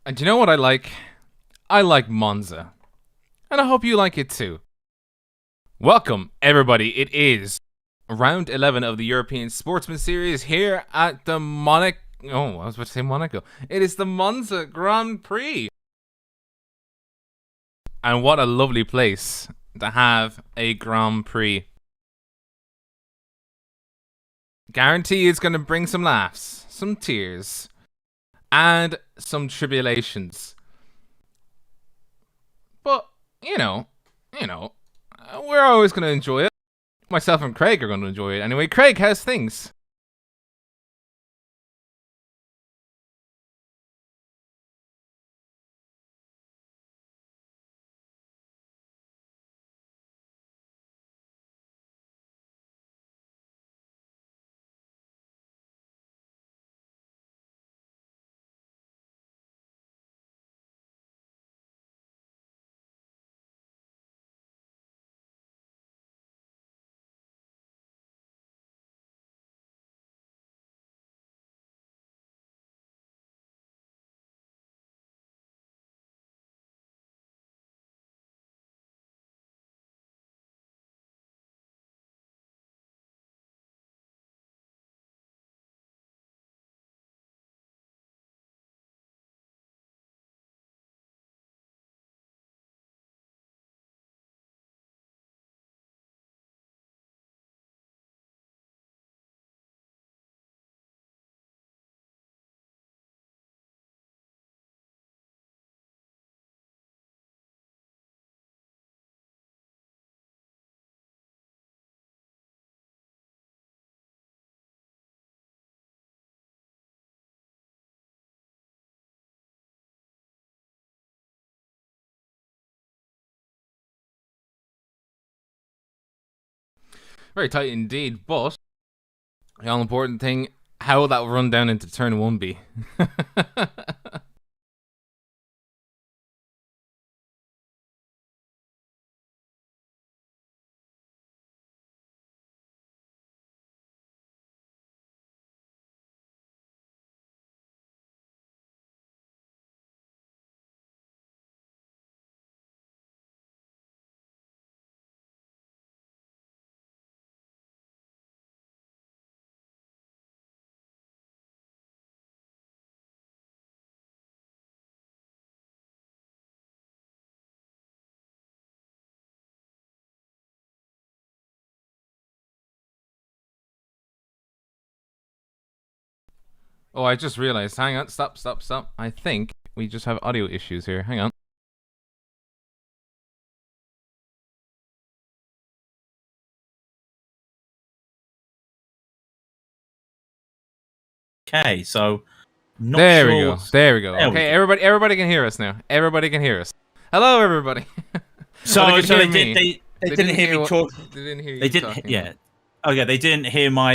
And you know what I like? I like Monza. And I hope you like it too. Welcome, everybody. It is round 11 of the European Sportsman Series here at the Oh, I was about to say Monaco. It is the Monza Grand Prix. And what a lovely place to have a Grand Prix. Guarantee it's going to bring some laughs, some tears, and some tribulations. But, we're always going to enjoy it. Myself and Craig are going to enjoy it. Anyway, Craig, how's things? Very tight indeed, but the all important thing, how will that run down into turn 1 be? Oh, I just realized. Hang on. Stop. I think we just have audio issues here. Hang on. Okay, so not There sure. we go. There we go. There we Okay, go. everybody can hear us now. Everybody can hear us. Hello, everybody. So, Well, so hear they, me. did, they didn't hear me talk. They didn't hear you They didn't. talking. Yeah. Oh yeah, they didn't hear my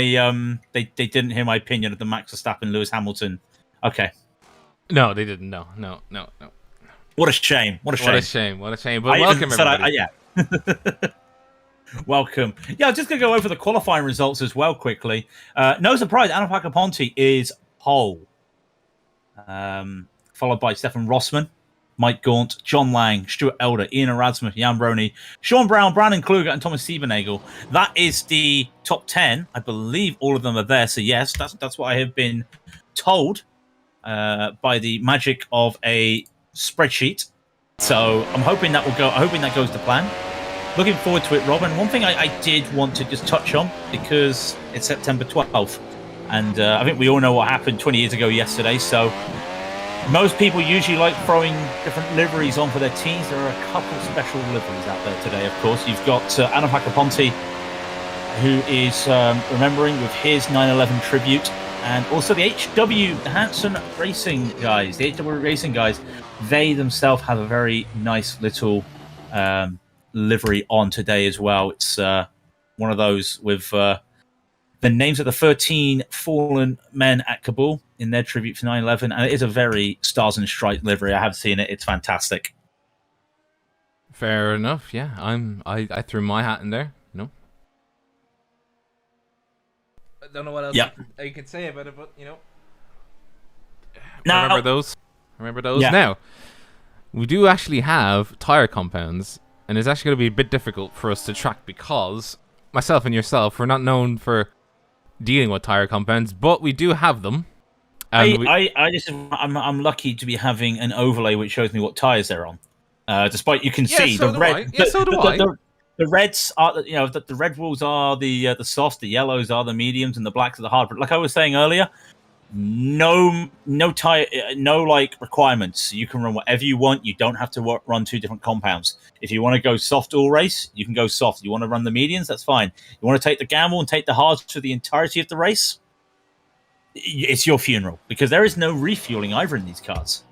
They didn't hear my opinion of the Max Verstappen Lewis Hamilton. Okay. No, they didn't. No. What a shame. What a shame. What a shame. What a shame. But I even welcome, said everybody. yeah. Welcome. Yeah, I'm just gonna go over the qualifying results as well quickly. No surprise, Anna Pacaponti is pole. Followed by Stefan Rossmann, Mike Gaunt, John Lang, Stuart Elder, Ian Erasmus, Jan Brony, Sean Brown, Brandon Kluger, and Thomas Siebernagel. That is the top 10. I believe all of them are there. So yes, that's what I have been told by the magic of a spreadsheet. So I'm hoping that will go. I'm hoping that goes to plan. Looking forward to it, Robin. One thing I did want to just touch on, because it's September 12th, and I think we all know what happened 20 years ago yesterday. So most people usually like throwing different liveries on for their teams. There are a couple special liveries out there today, of course. You've got Anna Pacaponti, who is remembering with his 9/11 tribute, and also the HW, the Hanson Racing guys. The HW Racing guys, they themselves have a very nice little livery on today as well. It's one of those with the names of the 13 fallen men at Kabul in their tribute for 9/11, and it is a very Stars and Stripes livery. I have seen it; it's fantastic. Fair enough. Yeah, I threw my hat in there. No. I don't know what else Yep. you can say about it, but Now, remember those. Remember those? Yeah. Now, we do actually have tire compounds, and it's actually going to be a bit difficult for us to track because myself and yourself, we're not known for dealing with tire compounds, but we do have them. I'm lucky to be having an overlay which shows me what tires they're on. Despite you can see so the do red. I. Yeah, so do I. The reds are, the red walls are the softs, the yellows are the mediums, and the blacks are the hard. But like I was saying earlier, no tire, no like requirements. You can run whatever you want. You don't have to run two different compounds. If you want to go soft all race, you can go soft. You want to run the mediums, that's fine. You want to take the gamble and take the hards for the entirety of the race, it's your funeral, because there is no refueling either in these cars.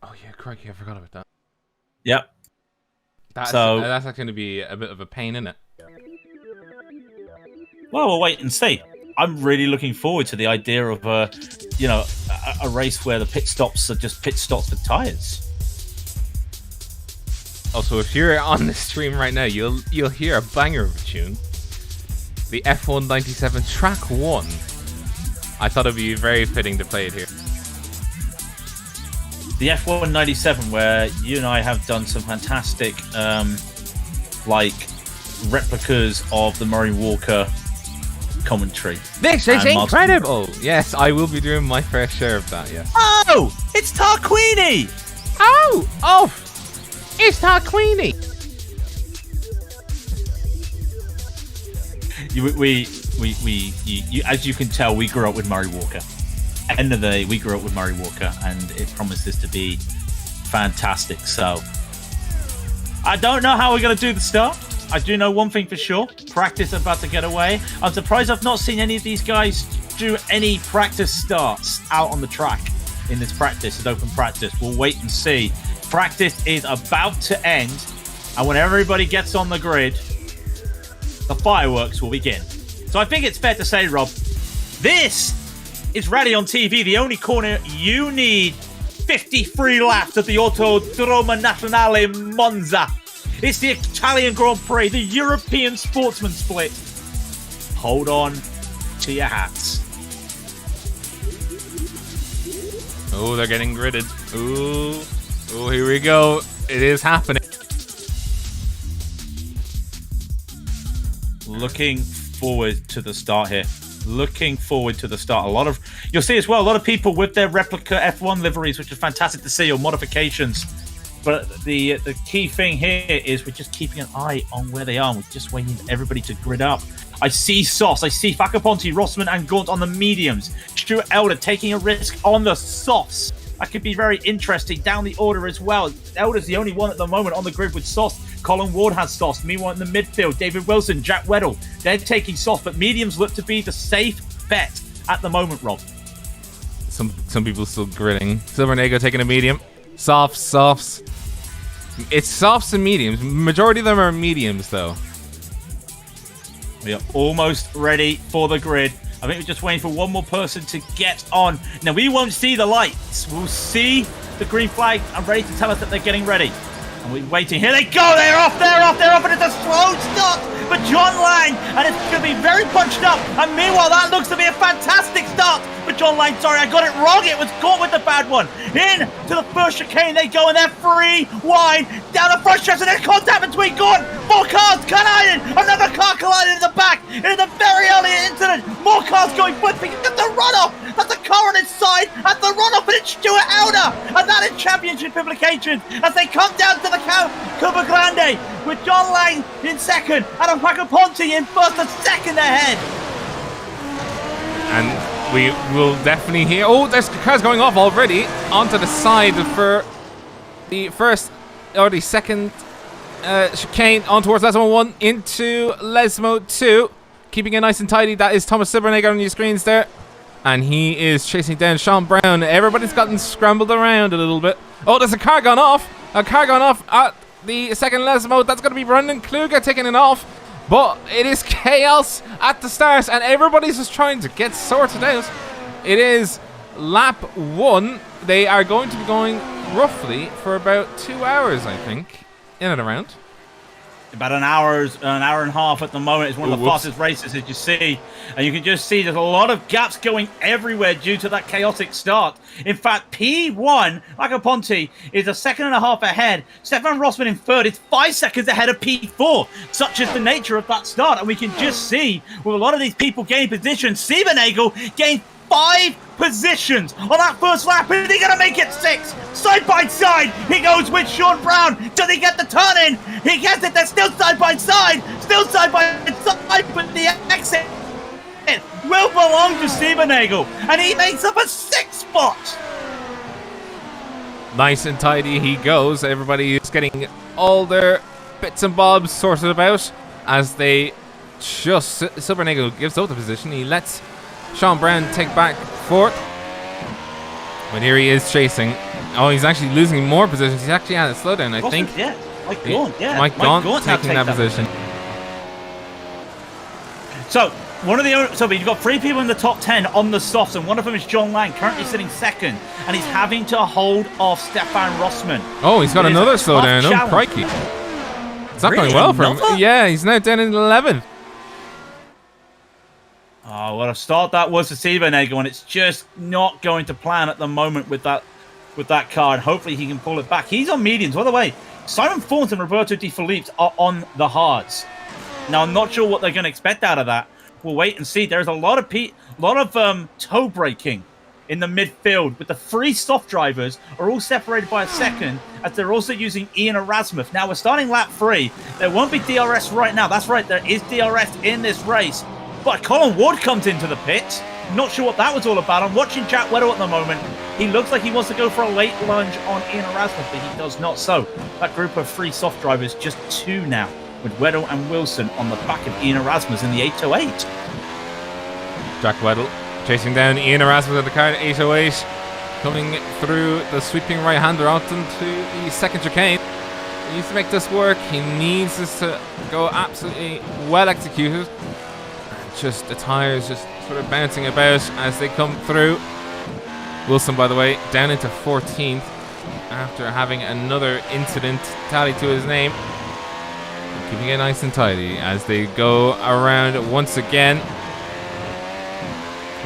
Oh yeah, crikey, I forgot about that. Yep. That's going to be a bit of a pain, isn't it? Well, we'll wait and see. I'm really looking forward to the idea of a race where the pit stops are just pit stops with tires. Also, if you're on the stream right now, you'll hear a banger of a tune. The F1 97 Track 1. I thought it'd be very fitting to play it here. The F1 97, where you and I have done some fantastic, replicas of the Murray Walker commentary. This is incredible! Yes, I will be doing my fair share of that, yes. Oh! It's Tarquini! Oh! It's Tarquini! As you can tell, we grew up with Murray Walker. End of the day, we grew up with Murray Walker, and it promises to be fantastic. So, I don't know how we're going to do the start. I do know one thing for sure. Practice about to get away. I'm surprised I've not seen any of these guys do any practice starts out on the track in this practice, open practice. We'll wait and see. Practice is about to end, and when everybody gets on the grid, the fireworks will begin. So I think it's fair to say, Rob, this is Raidillon TV, the only corner you need. 53 laps at the Autodromo Nazionale Monza. It's the Italian Grand Prix, the European Sportsman split. Hold on to your hats. Oh, they're getting gridded. Ooh, here we go. It is happening. Looking forward to the start here. Looking forward to the start. You'll see as well, a lot of people with their replica F1 liveries, which is fantastic to see, or modifications. But the key thing here is we're just keeping an eye on where they are. We're just waiting for everybody to grid up. I see Sauce. I see Facaponti, Rossman, and Gaunt on the mediums. Stuart Elder taking a risk on the softs. That could be very interesting down the order as well. Elder's the only one at the moment on the grid with Sauce. Colin Ward has Sauce. Meanwhile, in the midfield, David Wilson, Jack Weddle, they're taking Sauce, but mediums look to be the safe bet at the moment, Rob. Some people still gritting. Silvernego taking a medium. Softs. It's softs and mediums. Majority of them are mediums, though. We are almost ready for the grid. I think we're just waiting for one more person to get on. Now, we won't see the lights. We'll see the green flag and ready to tell us that they're getting ready. And we're waiting. Here they go. They're off, and it's a slow start for John Lang. And it's going to be very punched up. And meanwhile, that looks to be a fantastic start for John Lang. Sorry, I got it wrong. It was caught with the bad one. In to the first chicane they go, and they're free wide down the front stretch, and there's contact between Gordon. Four cars collided. Another car collided in the back. In the very early incident, more cars going flipping at the runoff. That's a car on its side at the runoff, and it's Stuart Elder. And that is championship implications as they come down to the Curva Grande with John Lang in second and Facaponti in first and second ahead. And we will definitely hear... Oh, there's cars going off already onto the side for the first or the second chicane on towards Lesmo 1 into Lesmo 2. Keeping it nice and tidy. That is Thomas Silvernager on your screens there. And he is chasing down Sean Brown. Everybody's gotten scrambled around a little bit. Oh, there's a car gone off. A car gone off at the second Lesmo. That's going to be Brendan Kluger taking it off. But it is chaos at the start, and everybody's just trying to get sorted out. It is lap 1. They are going to be going roughly for about 2 hours, I think, in and around. About an hour and a half at the moment. It's one of the fastest races, as you see. And you can just see there's a lot of gaps going everywhere due to that chaotic start. In fact, P1, Ponte, is a second and a half ahead. Stefan Rossmann in third is 5 seconds ahead of P4. Such is the nature of that start. And we can just see, with a lot of these people gaining position, Siebernagel gained 5 positions on that first lap. Is he going to make it 6? Side by side, he goes with Sean Brown. Does he get the turn in? He gets it. They're still side by side. Still side by side, but the exit will belong to Siebernagel. And he makes up a 6th spot. Nice and tidy he goes. Everybody is getting all their bits and bobs sorted about as they just... Siebernagel gives up the position. He lets Sean Brown take back 4th. But here he is chasing. Oh, he's actually losing more positions. He's actually had a slowdown, I think. Yeah, Mike Gaunt, yeah. Mike Gaunt taking that position. So, you've got 3 people in the top 10 on the softs, and one of them is John Lang, currently sitting 2nd, and he's having to hold off Stefan Rossmann. Oh, he's got another slowdown. Oh, crikey. It's not going well for him. Yeah, he's now down in 11th. Oh, what a start that was for Siebernagel, and it's just not going to plan at the moment with that car, and hopefully he can pull it back. He's on mediums. By the way, Simon Thornton and Roberto De Philippe's are on the hards. Now, I'm not sure what they're going to expect out of that. We'll wait and see. There's a lot of toe braking in the midfield, with the 3 soft drivers are all separated by a second, as they're also using Ian Erasmus. Now, we're starting lap 3. There won't be DRS right now. That's right, there is DRS in this race. But Colin Ward comes into the pit. Not sure what that was all about. I'm watching Jack Weddle at the moment. He looks like he wants to go for a late lunge on Ian Erasmus, but he does not. So that group of 3 soft drivers, just 2 now, with Weddle and Wilson on the back of Ian Erasmus in the 808. Jack Weddle chasing down Ian Erasmus at the car at 808. Coming through the sweeping right-hander onto the second chicane. He needs to make this work. He needs this to go absolutely well executed. Just the tires just sort of bouncing about as they come through. Wilson, by the way, down into 14th after having another incident tallied to his name. Keeping it nice and tidy as they go around once again.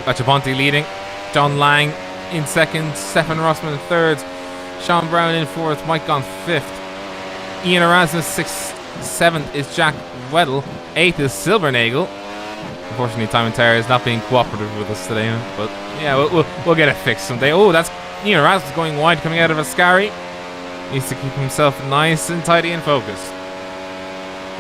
Ponte leading. John Lang in 2nd. Stefan Rossmann in 3rd. Sean Brown in 4th. Mike Gaunt 5th. Ian Erasmus 6th. 7th is Jack Weddle. 8th is Siebernagel. Unfortunately, Time and Terra is not being cooperative with us today, but yeah, we'll get it fixed someday. Oh, that's Ian Erasmus going wide, coming out of Ascari. Needs to keep himself nice and tidy and focused.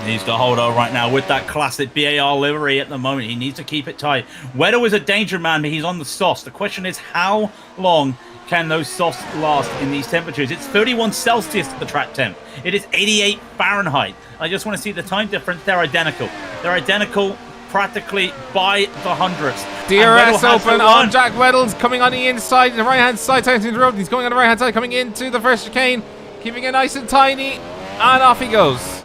He needs to hold on right now with that classic BAR livery at the moment. He needs to keep it tight. Weddle is a danger man, but he's on the softs. The question is, how long can those softs last in these temperatures? It's 31 Celsius at the track temp. It is 88 Fahrenheit. I just want to see the time difference. They're identical. They're identical practically by the hundredths. DRS open on Jack Weddle's coming on the inside, the right hand side, turning to the road. He's going on the right hand side, coming into the first chicane, keeping it nice and tiny, and off he goes.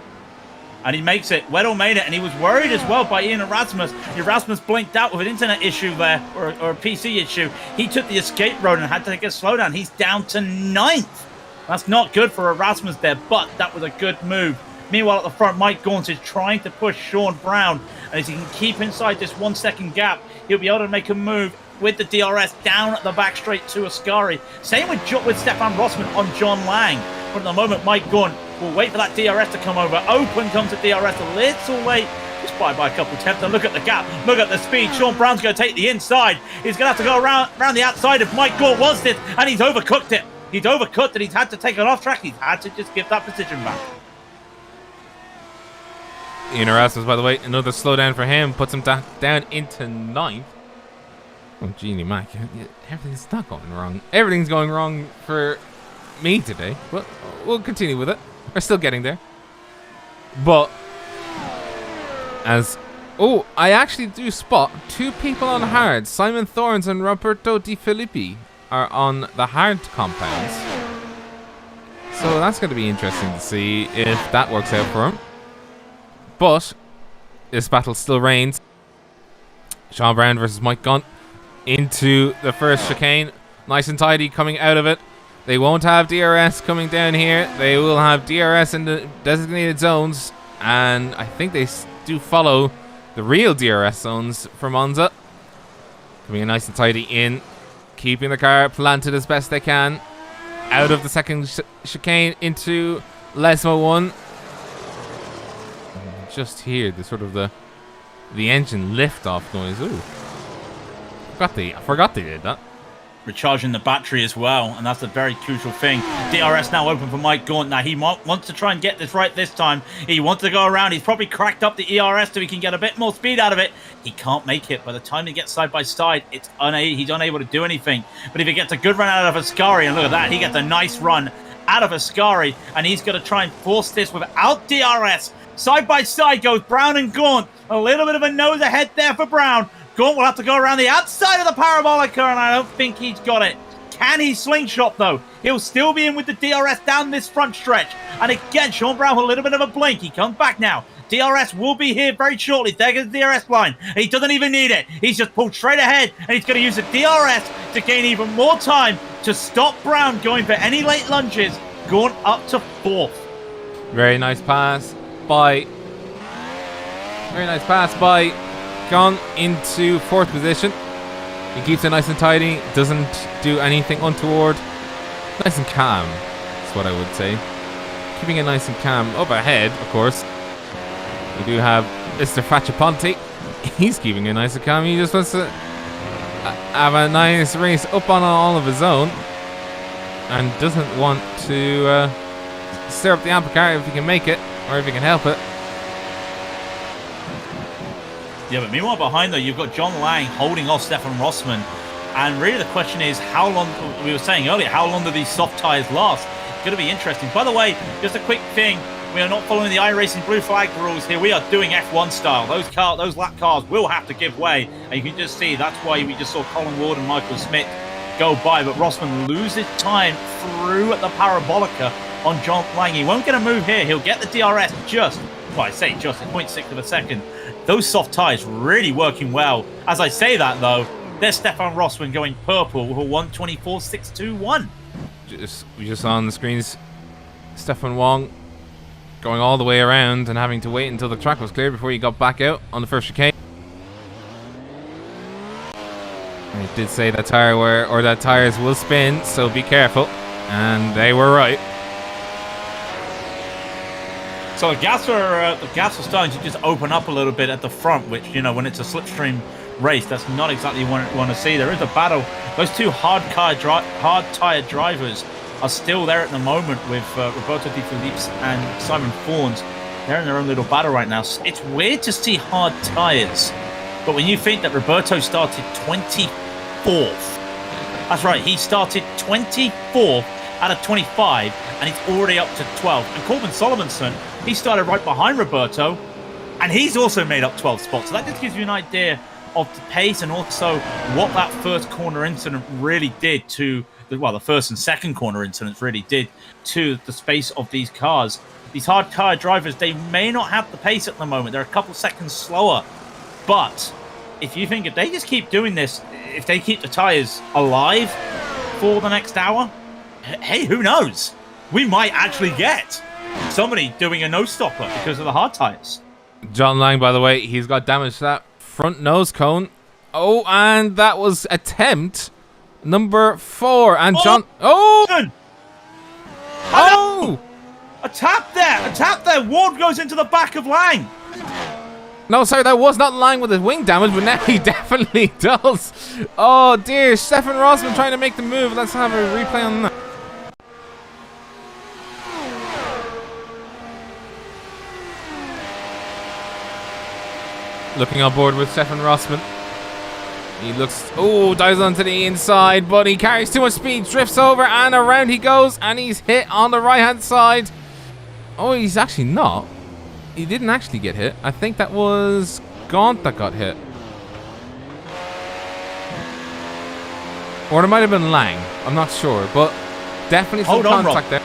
And he makes it. Weddle made it, and he was worried as well by Ian Erasmus. Erasmus blinked out with an internet issue there, or a PC issue. He took the escape road and had to take a slowdown. He's down to 9th. That's not good for Erasmus there, but that was a good move. Meanwhile, at the front, Mike Gaunt is trying to push Sean Brown. And if he can keep inside this 1 second gap, he'll be able to make a move with the DRS down at the back straight to Ascari. Same with Stefan Rossmann on John Lang. But at the moment, Mike Gaunt will wait for that DRS to come over. Open comes the DRS a little late. Just by a couple of tenths. And look at the gap. Look at the speed. Sean Brown's going to take the inside. He's going to have to go around the outside if Mike Gaunt wants it. And he's overcooked it. He's overcooked it. He's had to take it off track. He's had to just give that position back. Ian Erasmus, by the way, another slowdown for him. Puts him down into 9th. Oh, Genie Mac. Everything's not going wrong. Everything's going wrong for me today. But we'll continue with it. We're still getting there. But I actually do spot 2 people on hard. Simon Thorns and Roberto De Filippi are on the hard compounds. So that's going to be interesting to see if that works out for him. But this battle still reigns. Sean Brown versus Mike Gaunt into the first chicane. Nice and tidy coming out of it. They won't have DRS coming down here. They will have DRS in the designated zones and I think they do follow the real DRS zones for Monza. Coming in nice and tidy in, keeping the car planted as best they can. Out of the second chicane into Lesmo 1. Just here, the sort of the engine lift-off noise. Ooh, I forgot they did that. Recharging the battery as well, and that's a very crucial thing. DRS now open for Mike Gaunt. Now he wants to try and get this right this time. He wants to go around. He's probably cracked up the ERS so he can get a bit more speed out of it. He can't make it. By the time he gets side by side, he's unable to do anything. But if he gets a good run out of Ascari, and look at that, he gets a nice run out of Ascari, and he's going to try and force this without DRS. Side by side goes Brown and Gaunt. A little bit of a nose ahead there for Brown. Gaunt will have to go around the outside of the parabolica, and I don't think he's got it. Can he slingshot, though? He'll still be in with the DRS down this front stretch. And again, Sean Brown with a little bit of a blink. He comes back now. DRS will be here very shortly. There goes the DRS line. He doesn't even need it. He's just pulled straight ahead, and he's going to use the DRS to gain even more time to stop Brown going for any late lunges. Gaunt up to 4th. Very nice pass by Gone into 4th position. He keeps it nice and tidy. Doesn't do anything untoward. Nice and calm. That's what I would say. Keeping it nice and calm. Up ahead, of course, we do have Mr. Facciaponte. He's keeping it nice and calm. He just wants to have a nice race up on all of his own, and doesn't want to stir up the apple cart if he can make it, or if he can help it. Yeah, but meanwhile behind, though, you've got John Lang holding off Stefan Rossmann. And really the question is, how long, we were saying earlier, how long do these soft tyres last? It's going to be interesting. By the way, just a quick thing. We are not following the iRacing blue flag rules here. We are doing F1 style. Those lap cars will have to give way. And you can just see, that's why we just saw Colin Ward and Michael Smith go by. But Rossmann loses time through at the parabolica on John Lang. He won't get a move here. He'll get the DRS just, well, I say just, 0.6 of a second. Those soft tyres really working well. As I say that, though, there's Stefan Rossmann going purple with a 1:24.621. We just saw on the screens Stefan Wong going all the way around and having to wait until the track was clear before he got back out on the first chicane. And he did say that tires will spin, so be careful. And they were right. So the gas are starting to just open up a little bit at the front, which, you know, when it's a slipstream race, that's not exactly what you want to see. There is a battle. Those two hard-tired drivers are still there at the moment with Roberto Di Filippi and Simon Fawns. They're in their own little battle right now. It's weird to see hard tyres, but when you think that Roberto started 24th, that's right, he started 24th out of 25, and he's already up to 12th. And Corbin Solomonson, he started right behind Roberto, and he's also made up 12 spots. So that just gives you an idea of the pace and also what that first corner incident really did to, the first and second corner incidents really did to the space of these cars. These hard car drivers, they may not have the pace at the moment. They're a couple seconds slower. But if you think if they just keep doing this, if they keep the tyres alive for the next hour, hey, who knows? We might actually get somebody doing a no-stopper because of the hard tyres. John Lang, by the way, he's got damage to that front nose cone. Oh, and that was attempt number 4. And John... Oh! A tap there! Ward goes into the back of Lang. No, sorry, that was not Lang with his wing damage, but now he definitely does. Oh, dear. Stefan Rossmann trying to make the move. Let's have a replay on that. Looking on board with Stefan Rossmann. He looks... Oh, dives onto the inside, but he carries too much speed. Drifts over, and around he goes, and he's hit on the right-hand side. Oh, he's actually not. He didn't actually get hit. I think that was Gaunt that got hit. Or it might have been Lang. I'm not sure, but definitely some contact there.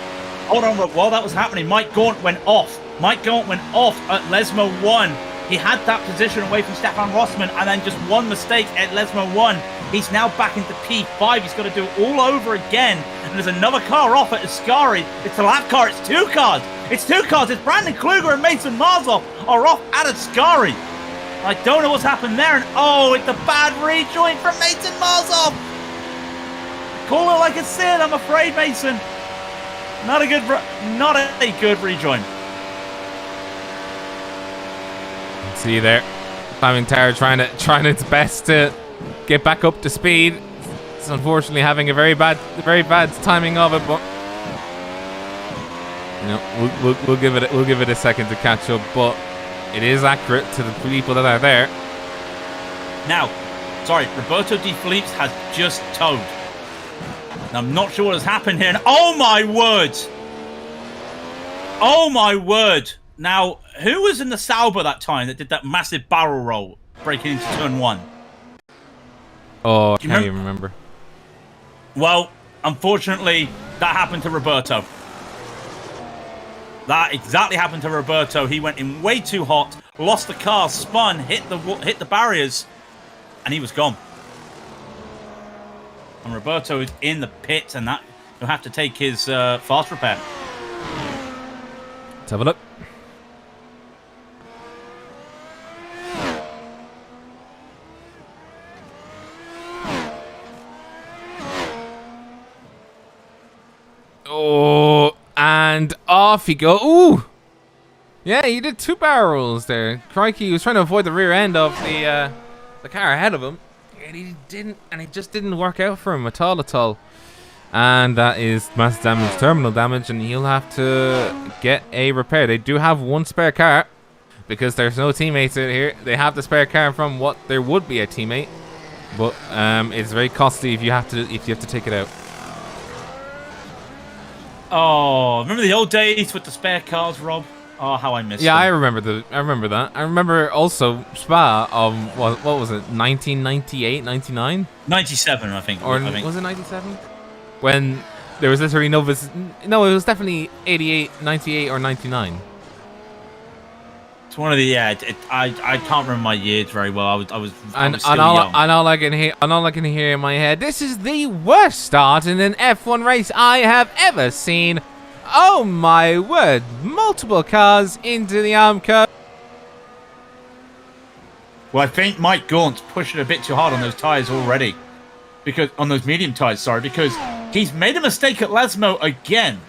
Hold on, Rob. While that was happening, Mike Gaunt went off. Mike Gaunt went off at Lesmo 1. He had that position away from Stefan Rossmann, and then just one mistake at Lesmo 1. He's now back into P5. He's got to do it all over again. And there's another car off at Ascari. It's a lap car. It's two cars. It's Brandon Kluger and Mason Marzoff are off at Ascari. I don't know what's happened there. And oh, it's a bad rejoin from Mason Marzoff. Call it like it's said, I'm afraid, Mason. Not a good rejoin. See you there. Climbing Tower trying its best to get back up to speed. It's unfortunately having a very bad timing of it, but you know, we'll give it a second to catch up. But it is accurate to the people that are there. Now, sorry, Roberto De Felipe has just towed. Now, I'm not sure what has happened here. And oh my word! Oh my word! Now, who was in the Sauber that time that did that massive barrel roll breaking into turn 1? Oh, I can't even remember. Well, unfortunately, that happened to Roberto. That exactly happened to Roberto. He went in way too hot, lost the car, spun, hit the barriers, and he was gone. And Roberto is in the pits, and that he'll have to take his fast repair. Let's have a look. Oh, and off he go. Ooh! Yeah, he did 2 barrels there. Crikey, he was trying to avoid the rear end of the car ahead of him. And he didn't, and it just didn't work out for him at all. And that is massive damage, terminal damage, and he'll have to get a repair. They do have 1 spare car, because there's no teammates in here. They have the spare car from what there would be a teammate. But it's very costly if you have to take it out. Oh, remember the old days with the spare cars, Rob? Oh, how I miss them. Yeah, I remember that. I remember also Spa of what was it? 1998, 99? 97, I think. Or was it 97? When there was literally no it was definitely 88, 98 or 99. It's one of the I can't remember my years very well. I was still young. All I can hear in my head, this is the worst start in an F1 race I have ever seen. Oh my word! Multiple cars into the arm curve. Well, I think Mike Gaunt's pushing a bit too hard on those tires already, because on those medium tires, sorry, because he's made a mistake at Lesmo again,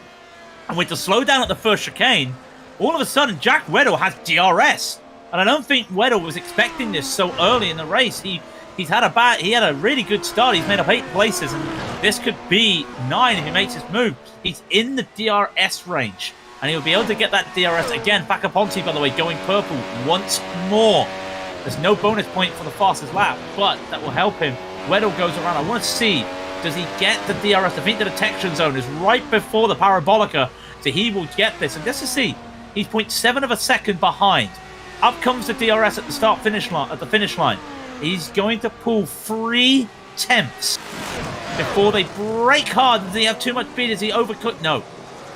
and with the slowdown at the first chicane. All of a sudden, Jack Weddle has DRS, and I don't think Weddle was expecting this so early in the race. He had a really good start. He's made up 8 places, and this could be 9 if he makes his move. He's in the DRS range, and he'll be able to get that DRS again. Back up onto, by the way, going purple once more. There's no bonus point for the fastest lap, but that will help him. Weddle goes around. I want to see, does he get the DRS? I think the detection zone is right before the Parabolica, so he will get this. And just to see. He's 0.7 of a second behind. Up comes the DRS at the finish line. He's going to pull 3 tenths before they brake hard. Does he have too much speed? Is he overcooked? No.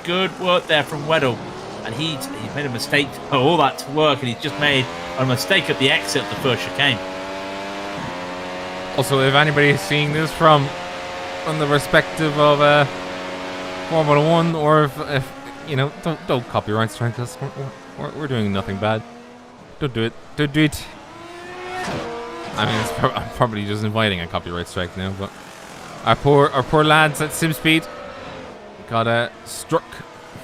Good work there from Weddle. And he's made a mistake for all that to work, and he's just made a mistake at the exit of the first chicane. Also, if anybody is seeing this from the perspective of Formula 1, or if you know, don't copyright strike us. We're doing nothing bad. Don't do it. Don't do it. I mean, I'm probably just inviting a copyright strike now. But our poor lads at SimSpeed got struck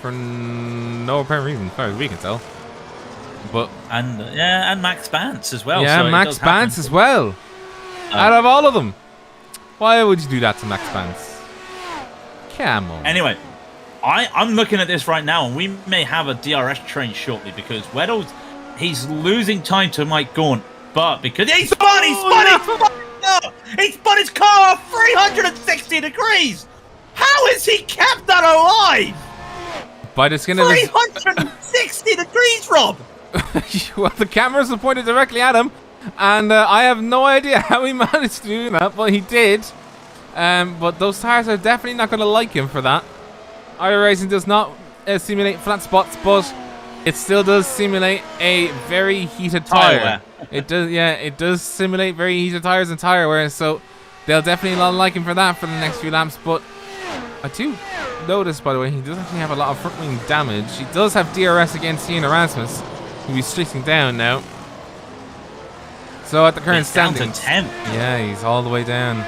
for no apparent reason, as far as we can tell. But and Max Bance as well. Yeah, so Max Bance as well. Out of all of them, why would you do that to Max Bance? Come on. Anyway. I'm looking at this right now, and we may have a DRS train shortly, because Weddle's he's losing time to Mike Gaunt, but because he spun his car off 360 degrees. How is he kept that alive? By the skin of his 360 degrees, Rob. Well, the cameras are pointed directly at him, and I have no idea how he managed to do that, but he did. But those tires are definitely not going to like him for that. iRacing does not simulate flat spots, but It still does simulate a very heated tire. It does, yeah, it does simulate very heated tires and tire wear, so they'll definitely not like him for that for the next few laps. But I do notice, by the way, he does actually have a lot of front wing damage. He does have DRS against Ian Erasmus, who he's streaking down now. So at the current standings, down to 10. Yeah, he's all the way down.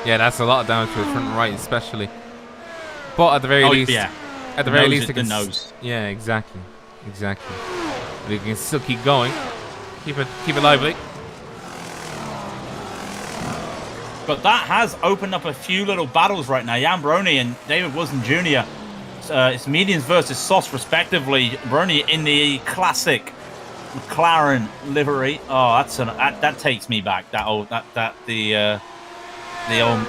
Yeah, that's a lot of damage for the front and right, especially. But at the very least, at the very least, it can. Yeah, exactly. Exactly. But you can still keep going. Keep it lively. But that has opened up a few little battles right now. Jan Brony and David Wilson Jr. It's mediums versus softs respectively. Brony in the classic McLaren livery. Oh, that takes me back. The old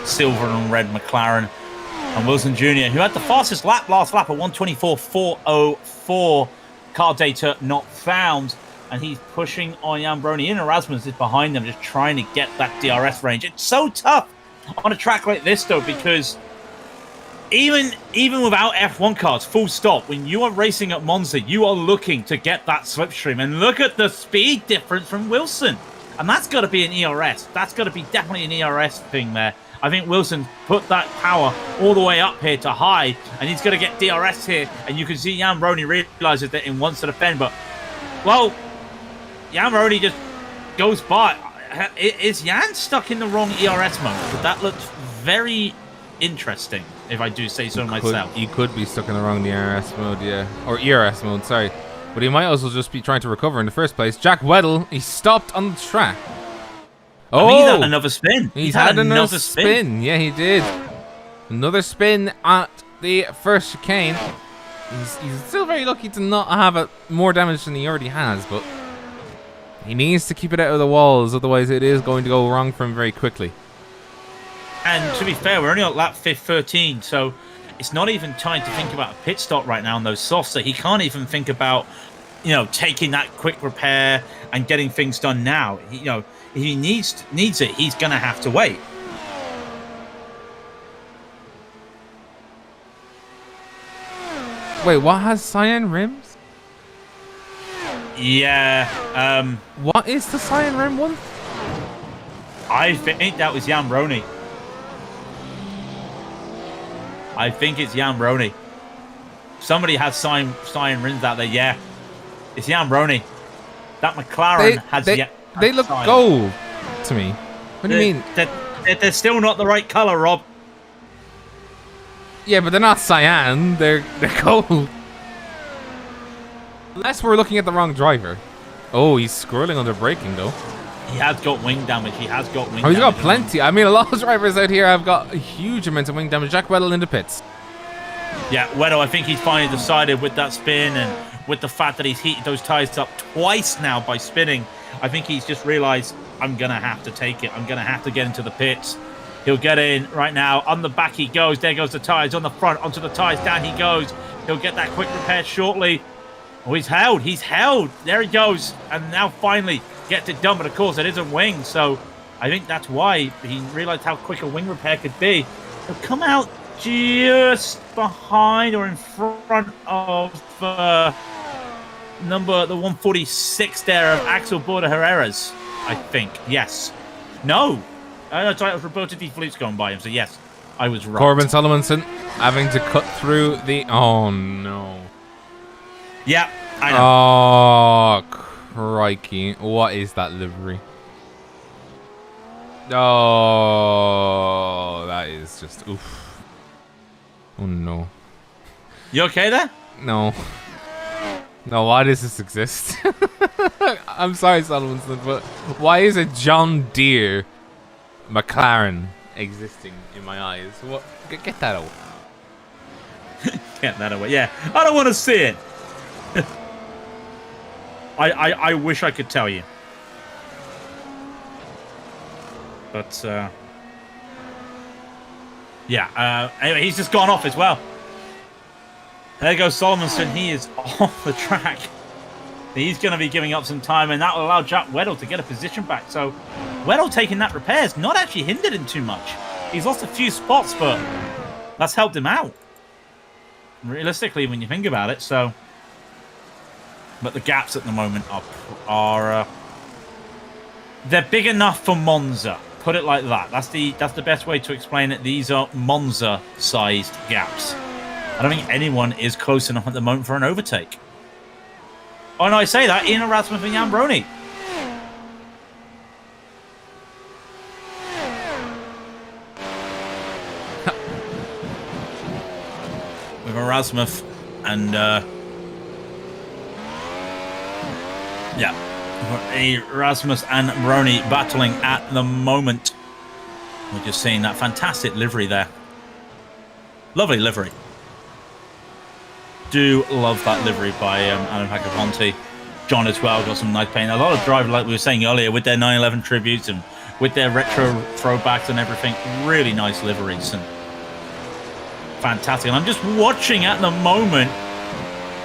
silver and red McLaren. And Wilson Jr., who had the fastest lap last lap at 1:24.404. Car data not found, and he's pushing on Jan Brony. Ian Erasmus is behind them, just trying to get that DRS range. It's so tough on a track like this, though, because even without F1 cars, full stop, when you are racing at Monza, you are looking to get that slipstream. And look at the speed difference from Wilson. And that's got to be an ERS. That's got to be definitely an ERS thing there. I think Wilson put that power all the way up here to high, and he's going to get DRS here. And you can see Jan Brony realizes that he wants to defend, but, well, Jan Brony just goes by. Is Jan stuck in the wrong ERS mode? But that looks very interesting, if I do say so myself. He could be stuck in the wrong ERS mode, yeah. Or ERS mode, sorry. But he might also just be trying to recover in the first place. Jack Weddle, he stopped on the track. Oh, he's had another spin. He's had another spin. Yeah, he did. Another spin at the first chicane. He's still very lucky to not have more damage than he already has, but he needs to keep it out of the walls, otherwise it is going to go wrong for him very quickly. And to be fair, we're only on lap 13, so it's not even time to think about a pit stop right now on those softs, so he can't even think about, taking that quick repair and getting things done now. If he needs it, he's going to have to wait. Wait, what has cyan rims? Yeah. What is the cyan rim one? I think that was Jan Brony. I think it's Jan Brony. Somebody has cyan rims out there. Yeah, it's Jan Brony. That McLaren They look cyan. Gold to me. What do you mean? They're still not the right color, Rob. Yeah, but they're not cyan. They're gold. Unless we're looking at the wrong driver. Oh, he's scrolling under braking though. He has got wing damage. He's got plenty. I mean, a lot of drivers out here have got a huge amount of wing damage. Jack Weddle in the pits. Yeah, Weddle, I think he's finally decided with that spin and with the fact that he's heated those tyres up twice now by spinning. I think he's just realised, I'm going to have to take it. I'm going to have to get into the pits. He'll get in right now. On the back he goes. There goes the tyres. On the front, onto the tyres. Down he goes. He'll get that quick repair shortly. Oh, he's held. He's held. There he goes. And now finally gets it done. But, of course, it is a wing. So I think that's why he realised how quick a wing repair could be. He'll come out just behind or in front of the 146 there of Axel Border Herrera's, I think. Yes. No. That's right. It was Roberto Di Filippo's going by him. So, yes, I was right. Corbin Solomonson having to cut through the... Oh, no. Yeah, I know. Oh, crikey. What is that livery? Oh, that is just... Oof. Oh, no. You okay there? No. No, why does this exist? I'm sorry, Solomonson, but why is a John Deere McLaren existing in my eyes? What? Get that away. Get that away. Yeah, I don't want to see it. I wish I could tell you. But, yeah. Anyway, he's just gone off as well. There goes Solomonson. He is off the track. He's going to be giving up some time, and that will allow Jack Weddle to get a position back. So, Weddle taking that repair has not actually hindered him too much. He's lost a few spots, but that's helped him out. Realistically, when you think about it, so... but the gaps at the moment are they're big enough for Monza. Put it like that. That's the best way to explain it. These are Monza-sized gaps. I don't think anyone is close enough at the moment for an overtake. Oh no, I say that. Ian Erasmus and Jan Brony. With Erasmus and Erasmus and Brony battling at the moment. We're just seeing that fantastic livery there. Lovely livery. Do love that livery by Adam Pacaponte. John as well got some nice paint. A lot of driver, like we were saying earlier, with their 911 tributes and with their retro throwbacks and everything. Really nice liveries and fantastic. And I'm just watching at the moment.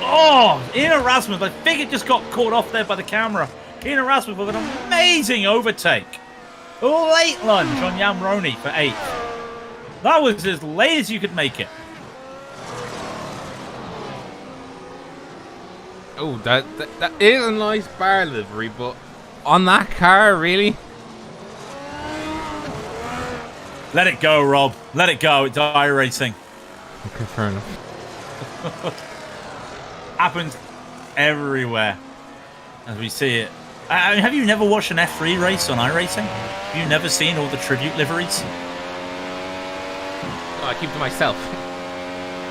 Oh, Ian Erasmus, I think it just got caught off there by the camera. Ian Erasmus with an amazing overtake. Late lunge on Jan Brony for 8th. That was as late as you could make it. Oh, that is a nice bar livery, but on that car, really? Let it go, Rob. Let it go. It's iRacing. Okay, fair enough. Happens everywhere as we see it. I mean, have you never watched an F3 race on iRacing? Have you never seen all the tribute liveries? Oh, I keep to myself.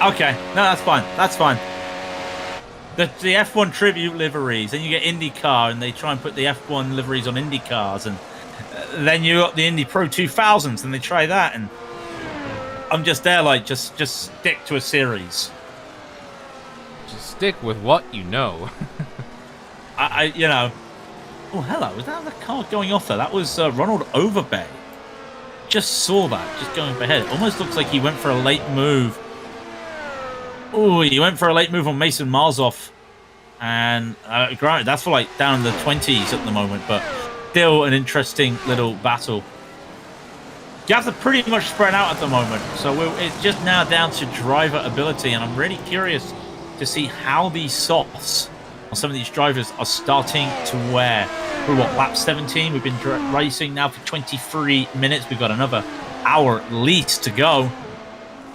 Okay, no, that's fine. That's fine. The F1 tribute liveries, then you get IndyCar, and they try and put the F1 liveries on Indy cars, and then you got the Indy Pro 2000s, and they try that, and I'm just there, like, just stick to a series. Just stick with what you know. You know. Oh, hello. Was that the car going off there? That was Ronald Overbay. Just saw that, just going up ahead. It almost looks like he went for a late move. Oh, he went for a late move on Mason Marzoff. And granted, that's for like down in the 20s at the moment, but still an interesting little battle. Gaps are pretty much spread out at the moment, so it's just now down to driver ability, and I'm really curious to see how these softs on some of these drivers are starting to wear. We're what, lap 17? We've been racing now for 23 minutes. We've got another hour at least to go.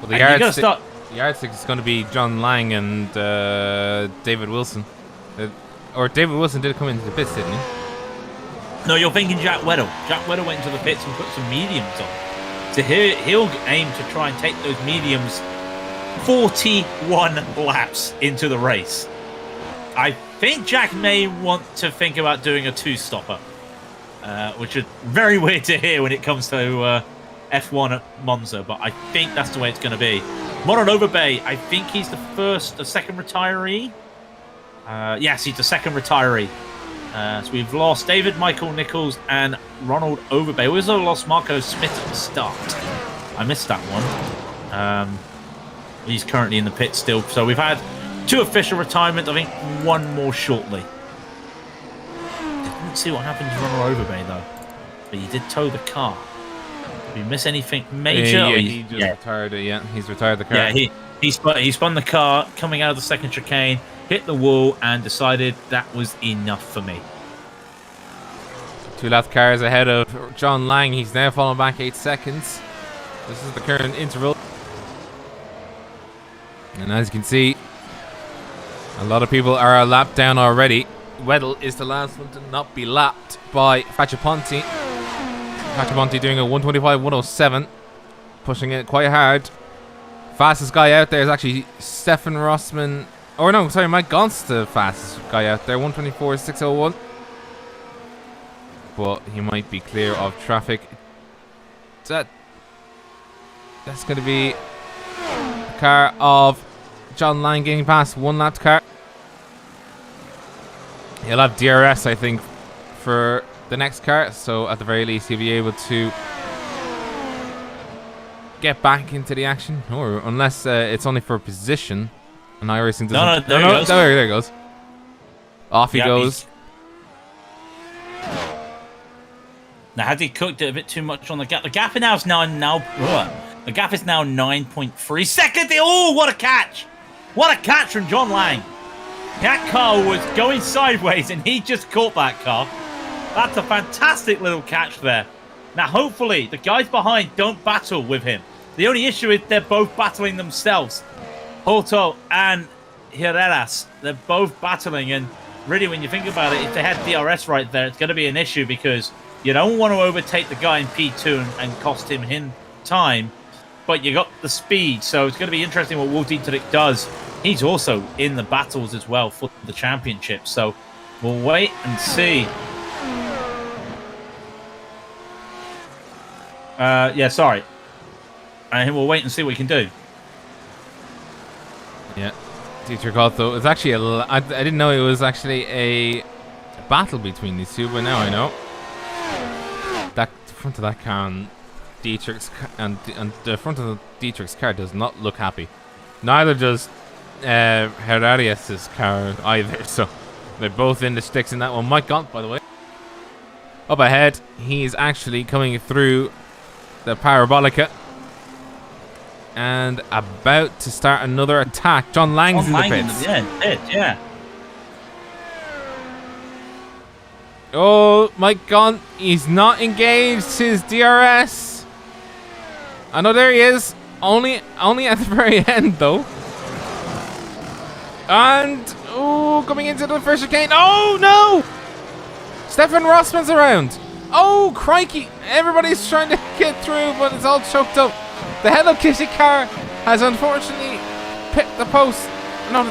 Well, the yardstick is going to be John Lang and David Wilson. Or David Wilson did come into the pits, didn't he? No, you're thinking Jack Weddle. Jack Weddle went into the pits and put some mediums on. So he'll aim to try and take those mediums 41 laps into the race. I think Jack may want to think about doing a two-stopper, which is very weird to hear when it comes to F1 at Monza, but I think that's the way it's going to be. Ronald Overbay, I think he's the second retiree. Yes, he's the second retiree. So we've lost David Michael Nichols and Ronald Overbay. We also lost Marco Smith at the start. I missed that one. He's currently in the pit still. So we've had 2 official retirements. I think 1 more shortly. Didn't see what happened to Ronald Overbay though. But he did tow the car. Did we miss anything major? Yeah, he just retired it. Yeah, he's retired the car. Yeah, he spun the car coming out of the second chicane, hit the wall, and decided that was enough for me. 2 lap cars ahead of John Lang. He's now fallen back 8 seconds. This is the current interval. And as you can see, a lot of people are a lap down already. Weddle is the last one to not be lapped by Pacaponte. Pacaponte doing a 125.107, pushing it quite hard. Fastest guy out there is actually Stefan Rossmann. Oh no, sorry, Mike Gaunt's the fastest guy out there, 124.601. But he might be clear of traffic. That's going to be a car of John Lang getting past 1 lap car. He'll have DRS, I think, for the next car, so at the very least he'll be able to get back into the action, or unless it's only for position. And iRacing doesn't. No, there he goes. Off he goes. Now, had he cooked it a bit too much on the gap? The gap now is now. The gap is now 9.3 seconds. Oh, what a catch! What a catch from John Lang! That car was going sideways and he just caught that car. That's a fantastic little catch there. Now, hopefully, the guys behind don't battle with him. The only issue is they're both battling themselves. Porto and Herreras, they're both battling. And really, when you think about it, if they had DRS right there, it's going to be an issue because you don't want to overtake the guy in P2 and cost him time. But you got the speed, so it's going to be interesting what Wolf Dietrich does. He's also in the battles as well for the championship. So we'll wait and see. Yeah, sorry. And we'll wait and see what we can do. Yeah, Dietrich Otto. It's actually I didn't know it was actually a battle between these two, but now I know. That front of that car and Dietrich's and the front of Dietrich's car does not look happy. Neither does Herrerias' car either. So they're both in the sticks in that one. Mike Gaunt, by the way, up ahead. He's actually coming through the Parabolica and about to start another attack. John Lang's in the pits. Yeah. Oh, Mike Gaunt, he's not engaged his DRS. I know, there he is. Only at the very end, though. And, oh, coming into the first chicane. Oh, no! Stefan Rossman's around. Oh, crikey. Everybody's trying to get through, but it's all choked up. The Hello Kitty car has unfortunately picked the post. No.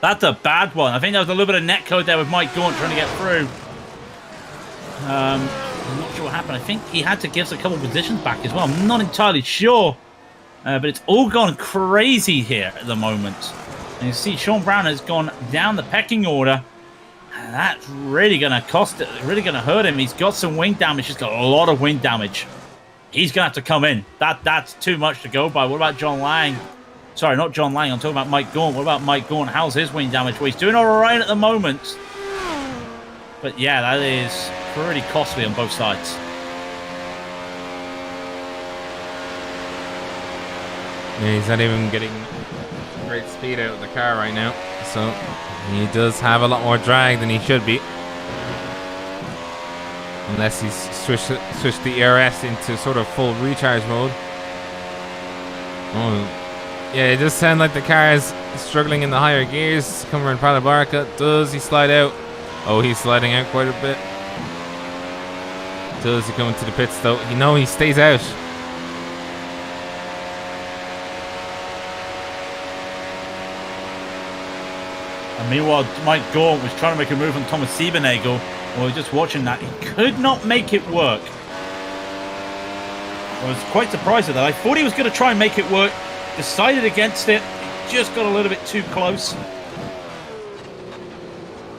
That's a bad one. I think there was a little bit of netcode there with Mike Gaunt trying to get through. I'm not sure what happened. I think he had to give us a couple of positions back as well. I'm not entirely sure. But it's all gone crazy here at the moment. And you see Sean Brown has gone down the pecking order. And that's really going to cost it. Really going to hurt him. He's got some wing damage. He's got a lot of wing damage. He's going to have to come in. That's too much to go by. What about John Lang? Sorry, not John Lang. I'm talking about Mike Gaunt. What about Mike Gaunt? How's his wing damage? Well, he's doing all right at the moment. But yeah, that is pretty costly on both sides. Yeah, he's not even getting great speed out of the car right now. So he does have a lot more drag than he should be. Unless he's switched the ERS into sort of full recharge mode. Oh, yeah, it does sound like the car is struggling in the higher gears. Coming around Palabarca. Does he slide out? Oh, he's sliding out quite a bit. Does he come into the pits though? No, he stays out. And meanwhile, Mike Gaunt was trying to make a move on Thomas Siebenagel. We were just watching that. He could not make it work. I was quite surprised at that. I thought he was going to try and make it work. Decided against it. Just got a little bit too close.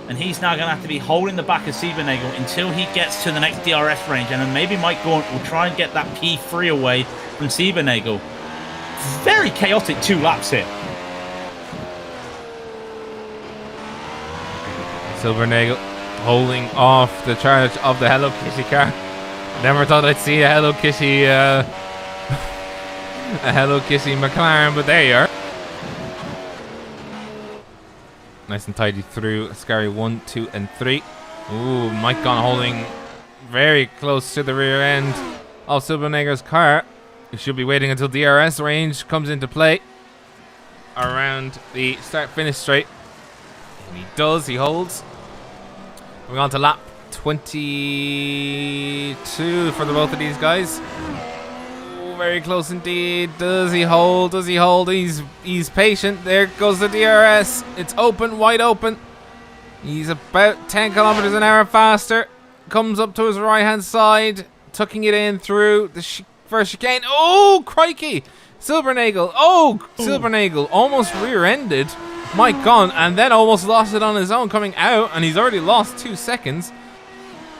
And he's now going to have to be holding the back of Siebenagel until he gets to the next DRS range. And then maybe Mike Gaunt will try and get that P3 away from Siebenagel. Very chaotic 2 laps here. Silvernagel holding off the charge of the Hello Kitty car. Never thought I'd see a Hello Kitty a Hello Kitty McLaren, but there you are. Nice and tidy through Scary 1, 2, and 3. Ooh, Mike Gaunt holding very close to the rear end of Silvernagel's car. He should be waiting until DRS range comes into play around the start-finish straight. And he does, he holds. We're on to lap 22 for the both of these guys. Ooh, very close indeed. Does he hold? Does he hold? He's patient. There goes the DRS. It's open, wide open. He's about 10 kilometers an hour faster. Comes up to his right-hand side, tucking it in through the first chicane. Oh, crikey! Silvernagel. Oh, Silvernagel almost rear-ended Mike Gaunt and then almost lost it on his own coming out, and he's already lost 2 seconds.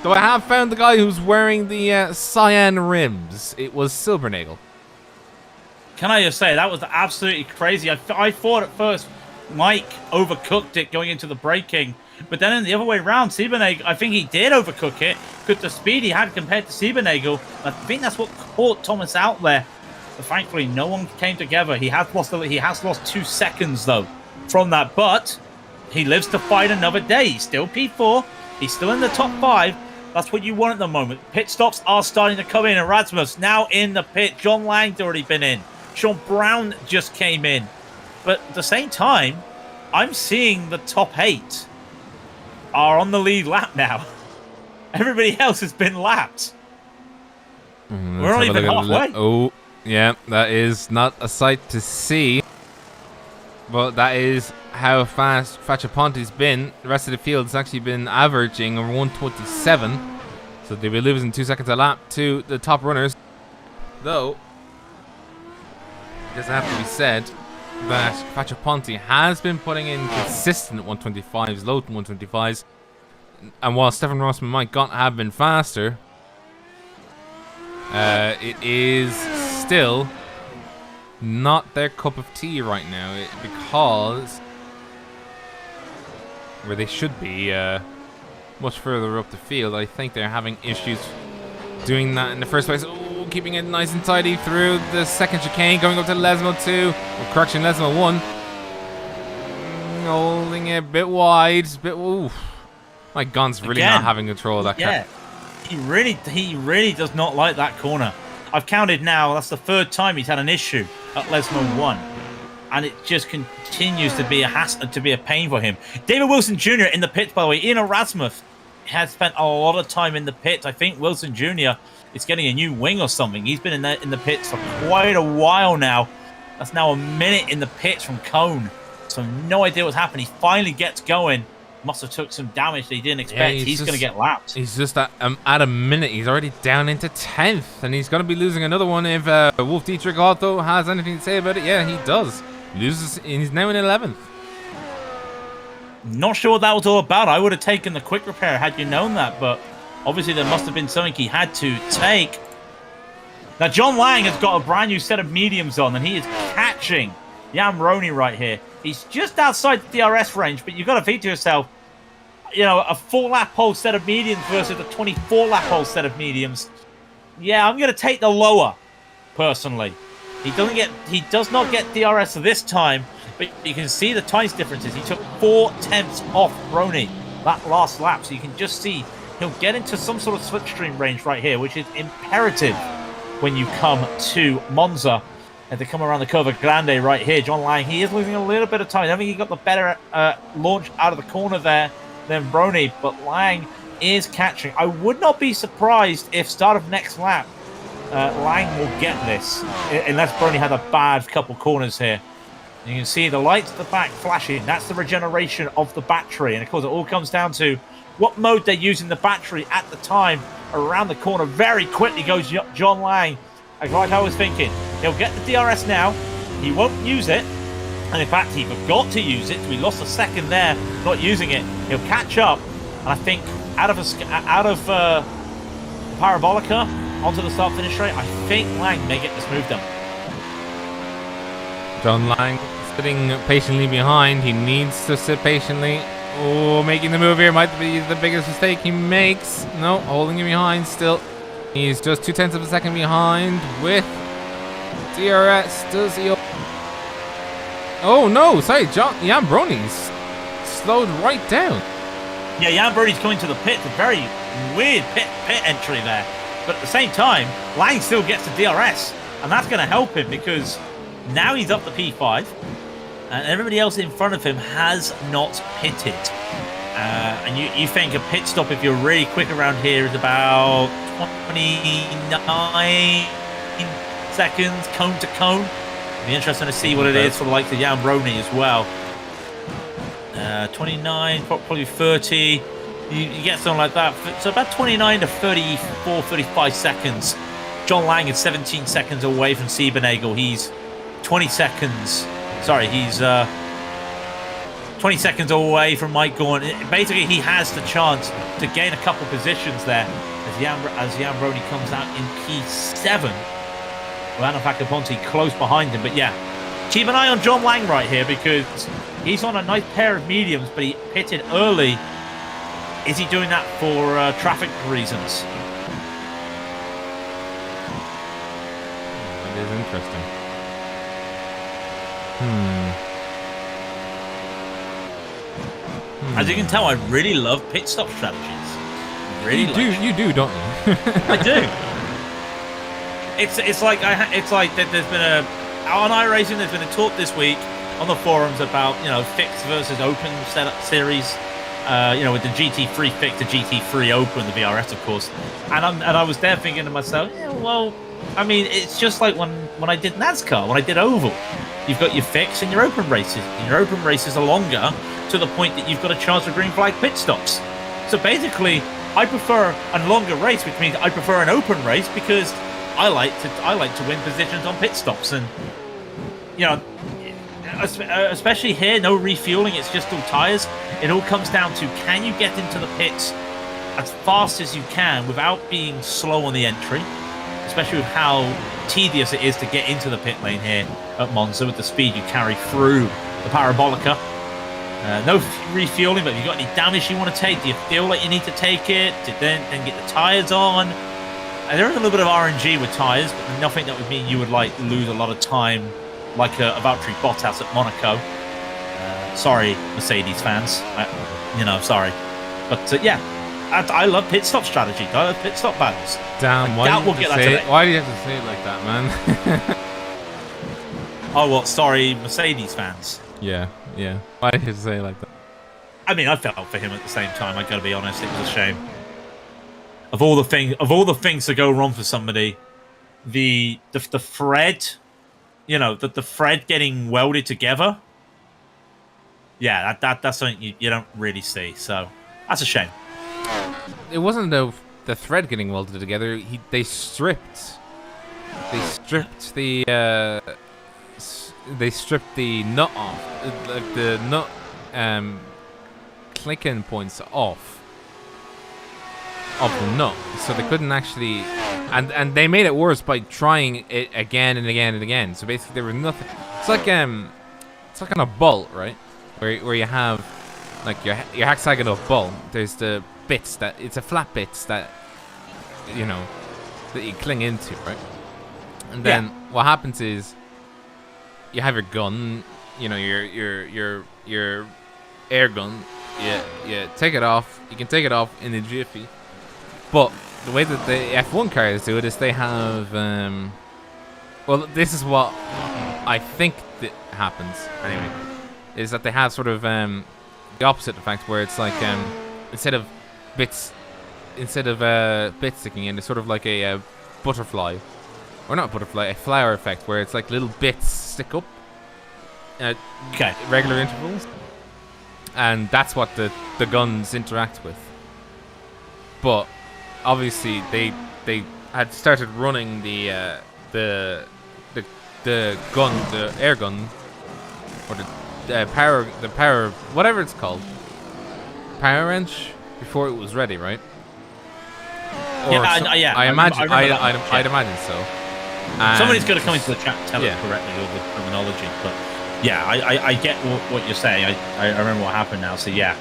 Though I have found the guy who's wearing the cyan rims. It was Silvernagel. Can I just say, that was absolutely crazy. I thought at first Mike overcooked it going into the braking, but then in the other way around, Siebenagel, I think he did overcook it because the speed he had compared to Siebenagel. I think that's what caught Thomas out there. But thankfully, no one came together. He has lost 2 seconds, though, from that. But he lives to fight another day. He's still P4. He's still in the top 5. That's what you want at the moment. Pit stops are starting to come in. Erasmus now in the pit. John Lang's already been in. Sean Brown just came in. But at the same time, I'm seeing the top 8 are on the lead lap now. Everybody else has been lapped. We're not even halfway. Oh, yeah, that is not a sight to see. But that is how fast Facciaponti's been. The rest of the field's actually been averaging 127. So they'll be losing 2 seconds a lap to the top runners. Though, it doesn't have to be said that Facciaponti has been putting in consistent 125s, low 125s. And while Stefan Rossman might not have been faster, it is still not their cup of tea right now, because where they should be much further up the field, I think they're having issues doing that in the first place. Oh, keeping it nice and tidy through the second chicane, going up to Lesmo 2, or correction, Lesmo 1. Holding it a bit wide, ooh. My gun's really not having control of that car. He really does not like that corner. I've counted now, that's the 3rd time he's had an issue at Lesmo 1. And it just continues to be a pain for him. David Wilson Jr. in the pits, by the way. Ian Erasmus has spent a lot of time in the pits. I think Wilson Jr. is getting a new wing or something. He's been in the pits for quite a while now. That's now a minute in the pits from Cone. So no idea what's happened. He finally gets going. Must have took some damage that he didn't expect. Yeah, he's going to get lapped. He's just at a minute. He's already down into 10th. And he's going to be losing another one if Wolf Dietrich Otto has anything to say about it. Yeah, he does. Loses. He's now in 11th. Not sure what that was all about. I would have taken the quick repair had you known that. But obviously there must have been something he had to take. Now John Lang has got a brand new set of mediums on. And he is catching Jan Roney right here. He's just outside the DRS range, but you've got to think to yourself, you know, a 4-lap hole set of mediums versus a 24-lap hole set of mediums. Yeah, I'm going to take the lower, personally. He does not get DRS this time, but you can see the times differences. He took 4/10 off Roney that last lap, so you can just see he'll get into some sort of slipstream range right here, which is imperative when you come to Monza. And they come around the Curva Grande right here. John Lang, he is losing a little bit of time. I don't think he got the better launch out of the corner there than Brony, but Lang is catching. I would not be surprised if start of next lap, Lang will get this, unless Brony had a bad couple corners here. You can see the lights at the back flashing. That's the regeneration of the battery. And of course, it all comes down to what mode they're using the battery at the time. Around the corner, very quickly goes John Lang. Like I was thinking, he'll get the DRS now. He won't use it. And in fact, he forgot to use it. So he lost a second there, not using it. He'll catch up. And I think out of Parabolica onto the start-finish straight, I think Lang may get this move done. John Lang sitting patiently behind. He needs to sit patiently. Oh, making the move here might be the biggest mistake he makes. No, holding him behind still. He's just 0.2 of a second behind with DRS. Does he? Oh no! Sorry, Jan Brony's slowed right down. Yeah, Jan Brony's coming to the pit. A very weird pit entry there. But at the same time, Lang still gets the DRS, and that's going to help him because now he's up to P5, and everybody else in front of him has not pitted. And you think a pit stop, if you're really quick around here, is about 29 seconds, cone to cone. It'll be interesting to see what it is for the likes of Jan Brony as well. 29, probably 30. You get something like that. So about 29 to 34, 35 seconds. John Lang is 17 seconds away from Siebenagel. He's 20 seconds. Sorry, he's 20 seconds away from Mike Gorn. Basically, he has the chance to gain a couple positions there as Jan Brony comes out in P7. Well, Facciaponti close behind him. But yeah, keep an eye on John Lang right here because he's on a nice pair of mediums, but he pitted early. Is he doing that for traffic reasons? is interesting. As you can tell, I really love pit stop strategies. Really, you do, don't you? I do. It's like there's been on iRacing. There's been a talk this week on the forums about fixed versus open setup series. With the GT3 fixed, the GT3 open, the VRS, of course. And I was there thinking to myself, yeah, well, I mean, it's just like when I did NASCAR, when I did Oval. You've got your fixed and your open races. And your open races are longer to the point that you've got a chance for green flag pit stops. So basically, I prefer a longer race, which means I prefer an open race because I like to win positions on pit stops, and especially here, no refueling. It's just all tires. It all comes down to, can you get into the pits as fast as you can without being slow on the entry, especially with how tedious it is to get into the pit lane here at Monza with the speed you carry through the Parabolica. No refueling, but if you've got any damage you want to take, do you feel like you need to take it to then get the tires on? And there is a little bit of RNG with tires, but nothing that would mean you would lose a lot of time like a Valtteri Bottas at Monaco. Sorry, Mercedes fans. Sorry. But I love pit stop strategy. I love pit stop battles. Damn, why do you have to say it like that, man? Oh, well, sorry, Mercedes fans. Yeah. Why did you say it like that? I mean, I felt for him at the same time. I gotta be honest, it was a shame. Of all the things to go wrong for somebody, the thread, the thread getting welded together. Yeah, that's something you don't really see. So that's a shame. It wasn't the thread getting welded together. They stripped the nut off, like the nut clicking points off of the nut, so they couldn't actually, and they made it worse by trying it again and again and again. So basically, there was nothing. It's like on a bolt, right? Where you have like your hexagonal bolt. There's the bits it's a flat bits that that you cling into, right? And then what happens is you have your gun, your air gun. You take it off. You can take it off in a jiffy. But the way that the F1 cars do it is they have well, this is what I think that happens anyway, is that they have sort of the opposite effect, where it's like instead of bits sticking in, it's sort of like a butterfly, or not a butterfly, a flower effect, where it's like little bits stick up at regular intervals, and that's what the guns interact with. But obviously they had started running the gun, the air gun, or the power, whatever it's called, power wrench, before it was ready, right? Or I imagine. I'd imagine so. And somebody's going to come into the chat and tell us correctly all the terminology, but yeah, I get what you're saying. I remember what happened now. So yeah.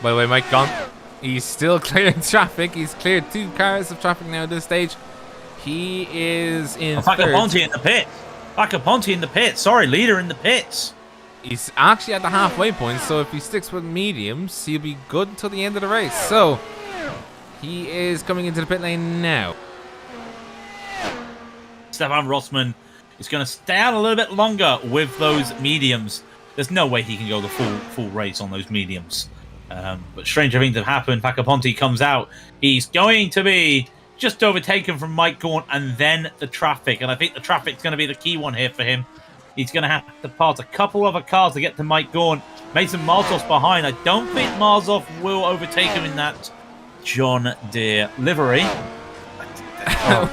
By the way, Mike gone. He's still clearing traffic. He's cleared 2 cars of traffic now at this stage. He is in third. Ponte in the pit. Ponte in the pit. Sorry, leader in the pits. He's actually at the halfway point, so if he sticks with mediums, he'll be good until the end of the race. So he is coming into the pit lane now. Stefan Rossmann is going to stay out a little bit longer with those mediums. There's no way he can go the full race on those mediums. But stranger things have happened. Ponte comes out. He's going to be just overtaken from Mike Gaunt, and then the traffic. And I think the traffic's going to be the key one here for him. He's going to have to pass a couple other cars to get to Mike Gaunt. Mason Marzov's behind. I don't think Marzov will overtake him in that John Deere livery.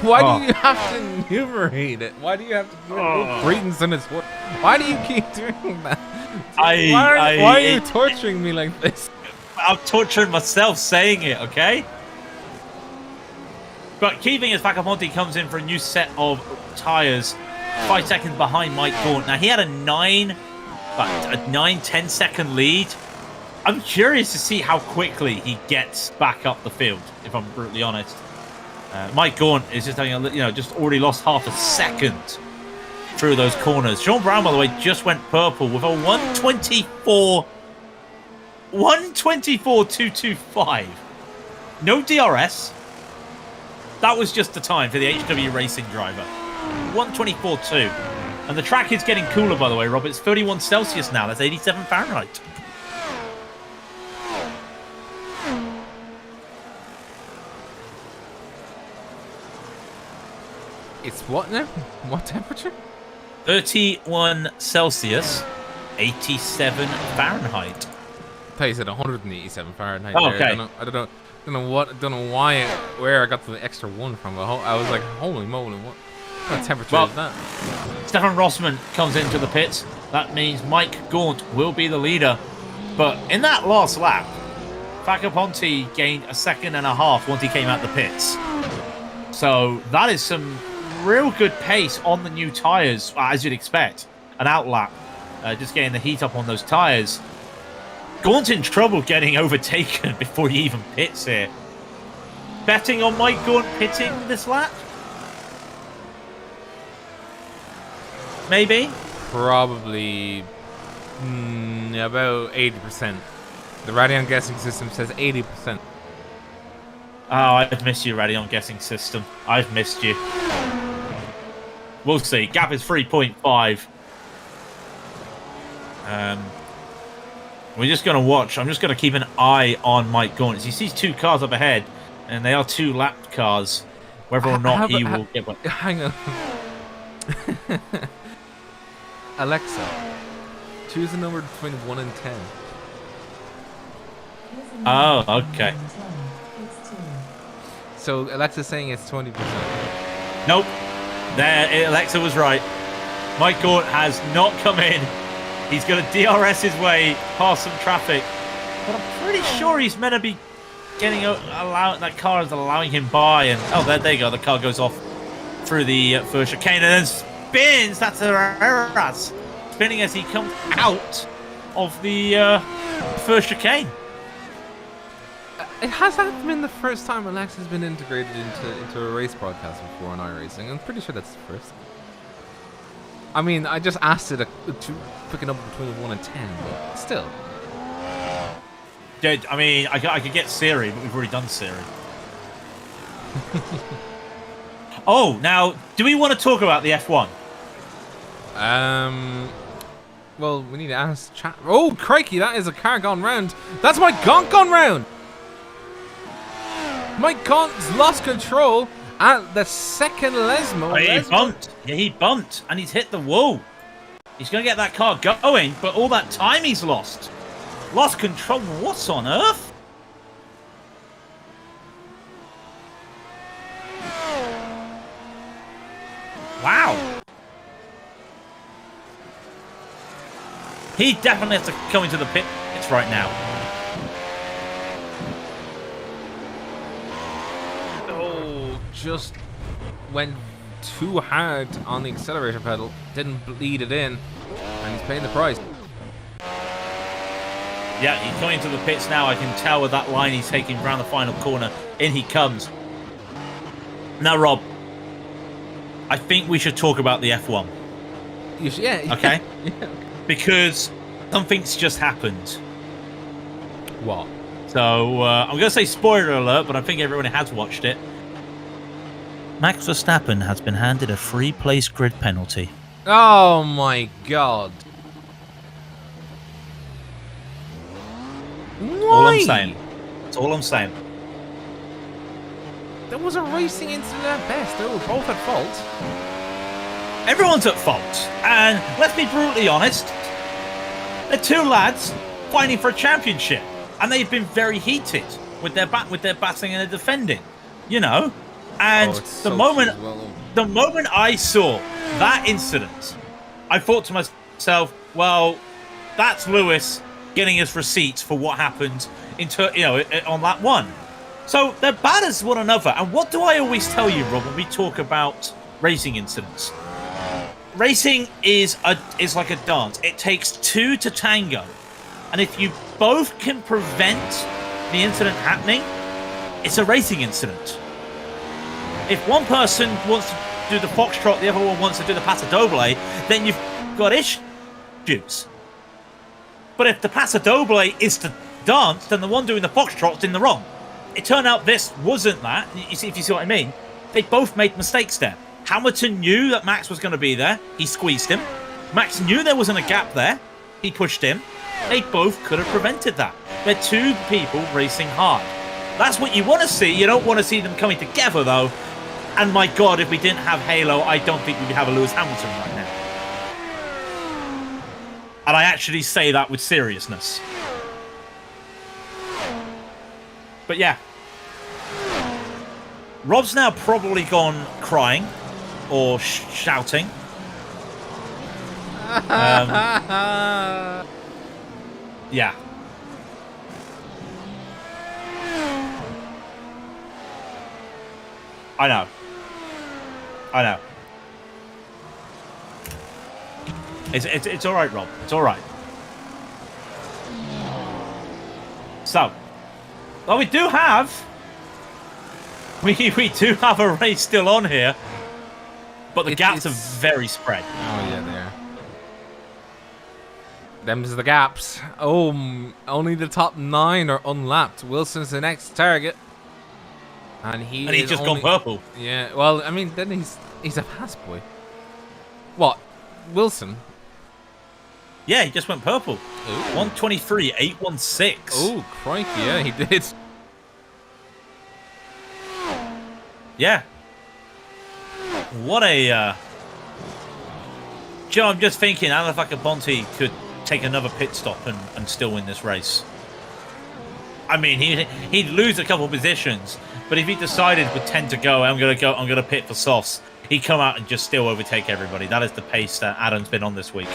Why do you have to enumerate it? Why do you have to do Credence in his word? Why do you keep doing that? Why are you torturing me like this? I'm torturing myself saying it, okay? But keeping as Ponte comes in for a new set of tyres, 5 seconds behind Mike Gaunt. Now he had a 10 second lead. I'm curious to see how quickly he gets back up the field, if I'm brutally honest. Mike Gaunt is just having just already lost half a second through those corners. Sean Brown, by the way, just went purple with a 124.225. No DRS. That was just the time for the HW Racing driver. 124.2. And the track is getting cooler, by the way, Rob. It's 31 Celsius now. That's 87 Fahrenheit. It's what now? What temperature? 31 Celsius, 87 Fahrenheit. I thought you said 187 Fahrenheit. Oh, there. okay. I don't know where I got the extra one from. I was like, holy moly, what temperature is that? Stefan Rossmann comes into the pits. That means Mike Gaunt will be the leader. But in that last lap, Facaponte gained a second and a half once he came out the pits. So that is some real good pace on the new tyres, as you'd expect. An outlap, just getting the heat up on those tyres. Gaunt in trouble getting overtaken before he even pits here. Betting on Mike Gaunt pitting this lap? Maybe? Probably about 80%. The Raidillon guessing system says 80%. Oh, I've missed you, Raidillon guessing system. I've missed you. We'll see. Gap is 3.5. We're just going to watch. I'm just going to keep an eye on Mike Gaunt. He sees two cars up ahead, and they are two lapped cars. Whether or not he will get one. Hang on. Alexa, choose a number between 1 and 10. Oh, okay. So Alexa's saying it's 20%. Nope. There, Alexa was right. Mike Gaunt has not come in. He's going to DRS his way past some traffic. But I'm pretty sure he's meant to be getting that car is allowing him by. And oh, there you go. The car goes off through the first chicane and then spins. That's a spinning as he comes out of the first chicane. It has that been the first time Alexa's been integrated into a race broadcast before on iRacing? I'm pretty sure that's the first. I mean, I just asked it to pick a number between 1 and 10, but still. Yeah, I mean, I could get Siri, but we've already done Siri. Oh, now, do we want to talk about the F1? Well, we need to ask chat. Oh, crikey, that is a car gone round. That's Mike Gaunt gone round. Mike Gaunt's lost control at the second Lesmo. Oh, he bumped. Yeah, he bumped, and he's hit the wall. He's going to get that car going, but all that time he's lost. Lost control. What on earth? Wow. He definitely has to come into the pits right now. Oh, just went too hard on the accelerator pedal. Didn't bleed it in, and he's paying the price. Yeah, he's coming into the pits now. I can tell with that line he's taking around the final corner. In he comes. Now, Rob, I think we should talk about the F1. Yeah. Okay? Yeah. Because something's just happened. What? So, I'm going to say spoiler alert, but I think everyone has watched it. Max Verstappen has been handed a free-place grid penalty. Oh my god. Why? All I'm saying. That's all I'm saying. There was a racing incident at best. They were both at fault. Everyone's at fault. And let's be brutally honest. They're two lads fighting for a championship. And they've been very heated with their batting and their defending. You know? And the moment I saw that incident, I thought to myself, well, that's Lewis getting his receipts for what happened on lap one. So they're bad as one another. And what do I always tell you, Rob, when we talk about racing incidents? Racing is like a dance. It takes two to tango. And if you both can prevent the incident happening, it's a racing incident. If one person wants to do the foxtrot, the other one wants to do the paso doble, then you've got issues. But if the paso doble is the dance, then the one doing the foxtrot's in the wrong. It turned out this wasn't that. If you see what I mean, they both made mistakes there. Hamilton knew that Max was going to be there. He squeezed him. Max knew there wasn't a gap there. He pushed him. They both could have prevented that. They're two people racing hard. That's what you want to see. You don't want to see them coming together, though. And my God, if we didn't have Halo, I don't think we would have a Lewis Hamilton right now. And I actually say that with seriousness. But yeah. Rob's now probably gone crying or shouting. Yeah. I know. It's all right, Rob. It's all right. So, well, we do have a race still on here, but the gaps are very spread. Oh yeah, they are. Them's the gaps. Oh, only the top 9 are unlapped. Wilson's the next target. And he's just gone purple. Yeah, well, I mean, then he's a pass boy. What? Wilson? Yeah, he just went purple. 123.816. Oh, crikey, yeah, he did. Yeah. What a... Joe, I'm just thinking Alafaka Ponte could take another pit stop and still win this race. I mean, he'd lose a couple of positions, but if he decided with 10 to go, I'm gonna pit for softs, he'd come out and just still overtake everybody. That is the pace that Adam's been on this week.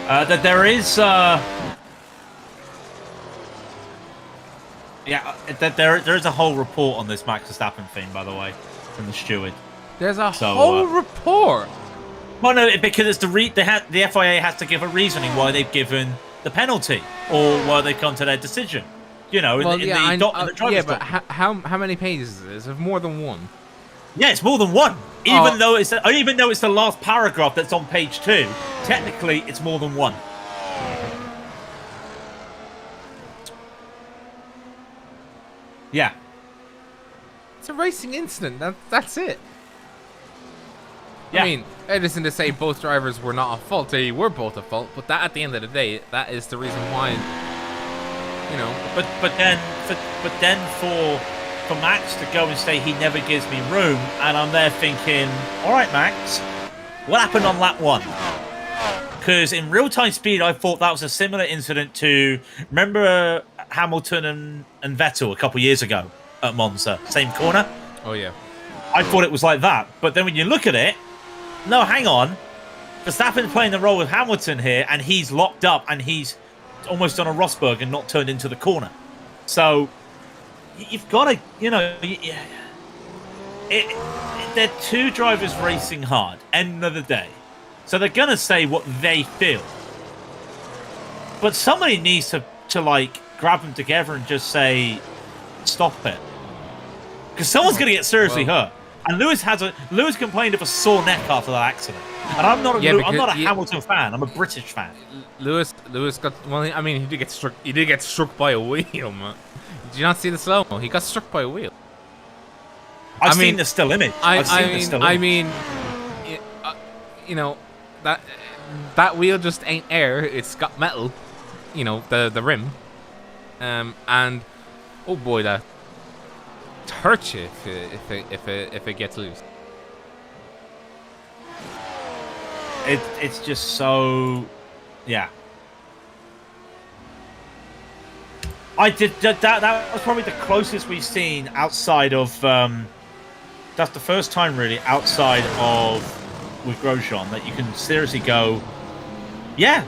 That there is that there is a whole report on this Max Verstappen thing, by the way, from the steward. There's a whole report. Well, no, because it's the FIA has to give a reasoning why they've given the penalty or why they've come to their decision. You know, but how many pages is this? Of more than one? Yeah, it's more than one. Even though it's the last paragraph that's on page 2, technically it's more than one. Yeah. It's a racing incident. That's it. Yeah. I mean, it isn't to say both drivers were not at fault. They were both at fault, but that at the end of the day, that is the reason why. You know. But then for Max to go and say he never gives me room, and I'm there thinking, all right, Max, what happened on lap 1? Because in real-time speed, I thought that was a similar incident to, remember Hamilton and Vettel a couple years ago at Monza, same corner? Oh, yeah. I thought it was like that. But then when you look at it, no, hang on. Verstappen's playing the role with Hamilton here, and he's locked up, and he's almost on a Rosberg and not turned into the corner. So you've got to, you know, they're two drivers racing hard, end of the day. So they're going to say what they feel. But somebody needs to like, grab them together and just say, stop it. Because someone's going to get seriously hurt. And Lewis complained of a sore neck after that accident. And I'm not a Hamilton fan. I'm a British fan. Lewis got, well, I mean, he did get struck. He did get struck by a wheel, man. Did you not see the slow-mo? He got struck by a wheel. I've seen the still image. I mean, you know, that wheel just ain't air. It's got metal. You know, the rim. And oh boy, that hurts you if it gets loose. It's just so, yeah. That was probably the closest we've seen outside of. That's the first time really outside of with Grosjean that you can seriously go, yeah,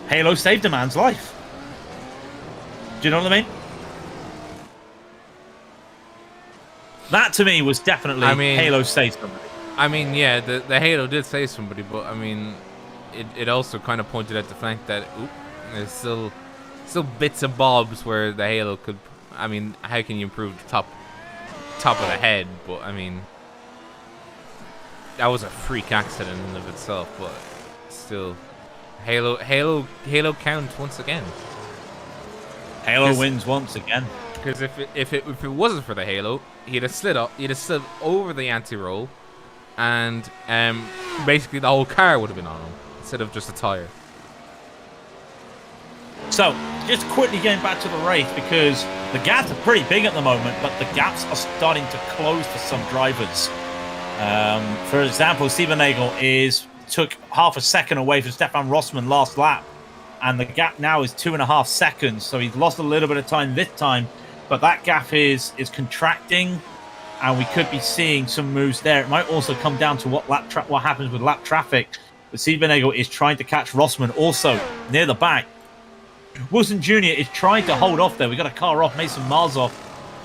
Halo saved a man's life. Do you know what I mean? That to me was definitely Halo saved somebody. I mean, yeah, the Halo did save somebody, but I mean, it also kind of pointed out the fact that There's still bits and bobs where the Halo could. I mean, how can you improve the top of the head? But I mean, that was a freak accident in and of itself. But still, Halo counts once again. Halo wins once again. Because if it wasn't for the Halo, he'd have slid over the anti-roll, and basically the whole car would have been on him instead of just a tire. So, just quickly getting back to the race, because the gaps are pretty big at the moment, but the gaps are starting to close for some drivers. For example, Siebernagel took half a second away from Stefan Rossmann last lap, and the gap now is 2.5 seconds, so he's lost a little bit of time this time, but that gap is contracting, and we could be seeing some moves there. It might also come down to what happens with lap traffic, but Siebernagel is trying to catch Rossmann also near the back. Wilson Jr. is trying to hold off there. We got a car off Mason Marzov.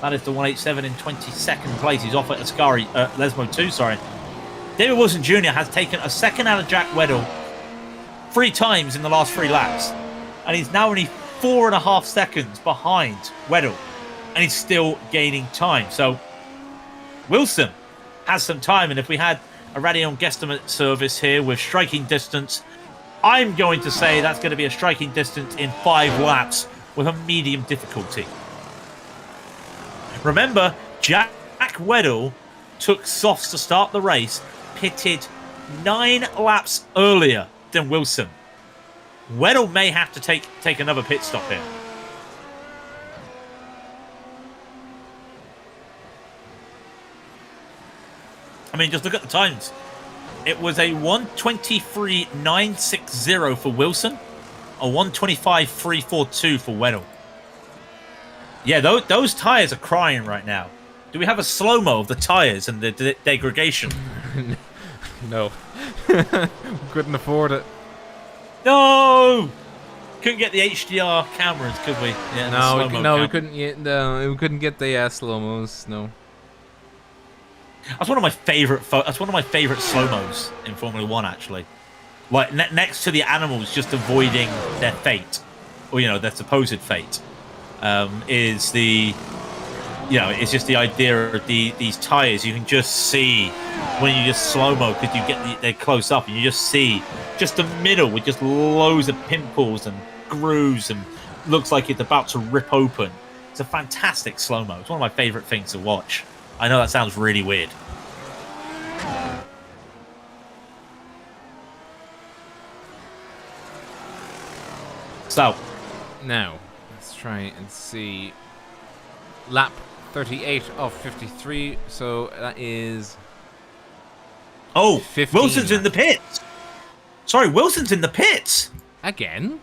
That is the 187 in 22nd place. He's off at Lesmo 2, sorry. David Wilson Jr. has taken a second out of Jack Weddle 3 times in the last 3 laps. And he's now only 4.5 seconds behind Weddle. And he's still gaining time. So Wilson has some time. And if we had a Raidillon guesstimate service here with striking distance, I'm going to say that's going to be a striking distance in 5 laps with a medium difficulty. Remember, Jack Weddle took softs to start the race, pitted 9 laps earlier than Wilson. Weddle may have to take another pit stop here. I mean, just look at the times. It was a 1:23.960 for Wilson, a 1:25.342 for Weddle. Yeah, those tyres are crying right now. Do we have a slow-mo of the tyres and the degradation? No. Couldn't afford it. No! Couldn't get the HDR cameras, could we? Yeah, we couldn't. We couldn't get the slow-mos. No. That's one of my favorite. That's one of my favorite slow-mos in Formula 1, actually. Like next to the animals just avoiding their fate, or their supposed fate, is the. It's just the idea of these tires. You can just see when you just slow-mo because you get they're close up and you just see just the middle with just loads of pimples and grooves and looks like it's about to rip open. It's a fantastic slow-mo. It's one of my favorite things to watch. I know that sounds really weird. So, now let's try and see. Lap 38 of 53, so that is. Oh, 15. Wilson's in the pits. Sorry, Wilson's in the pits again.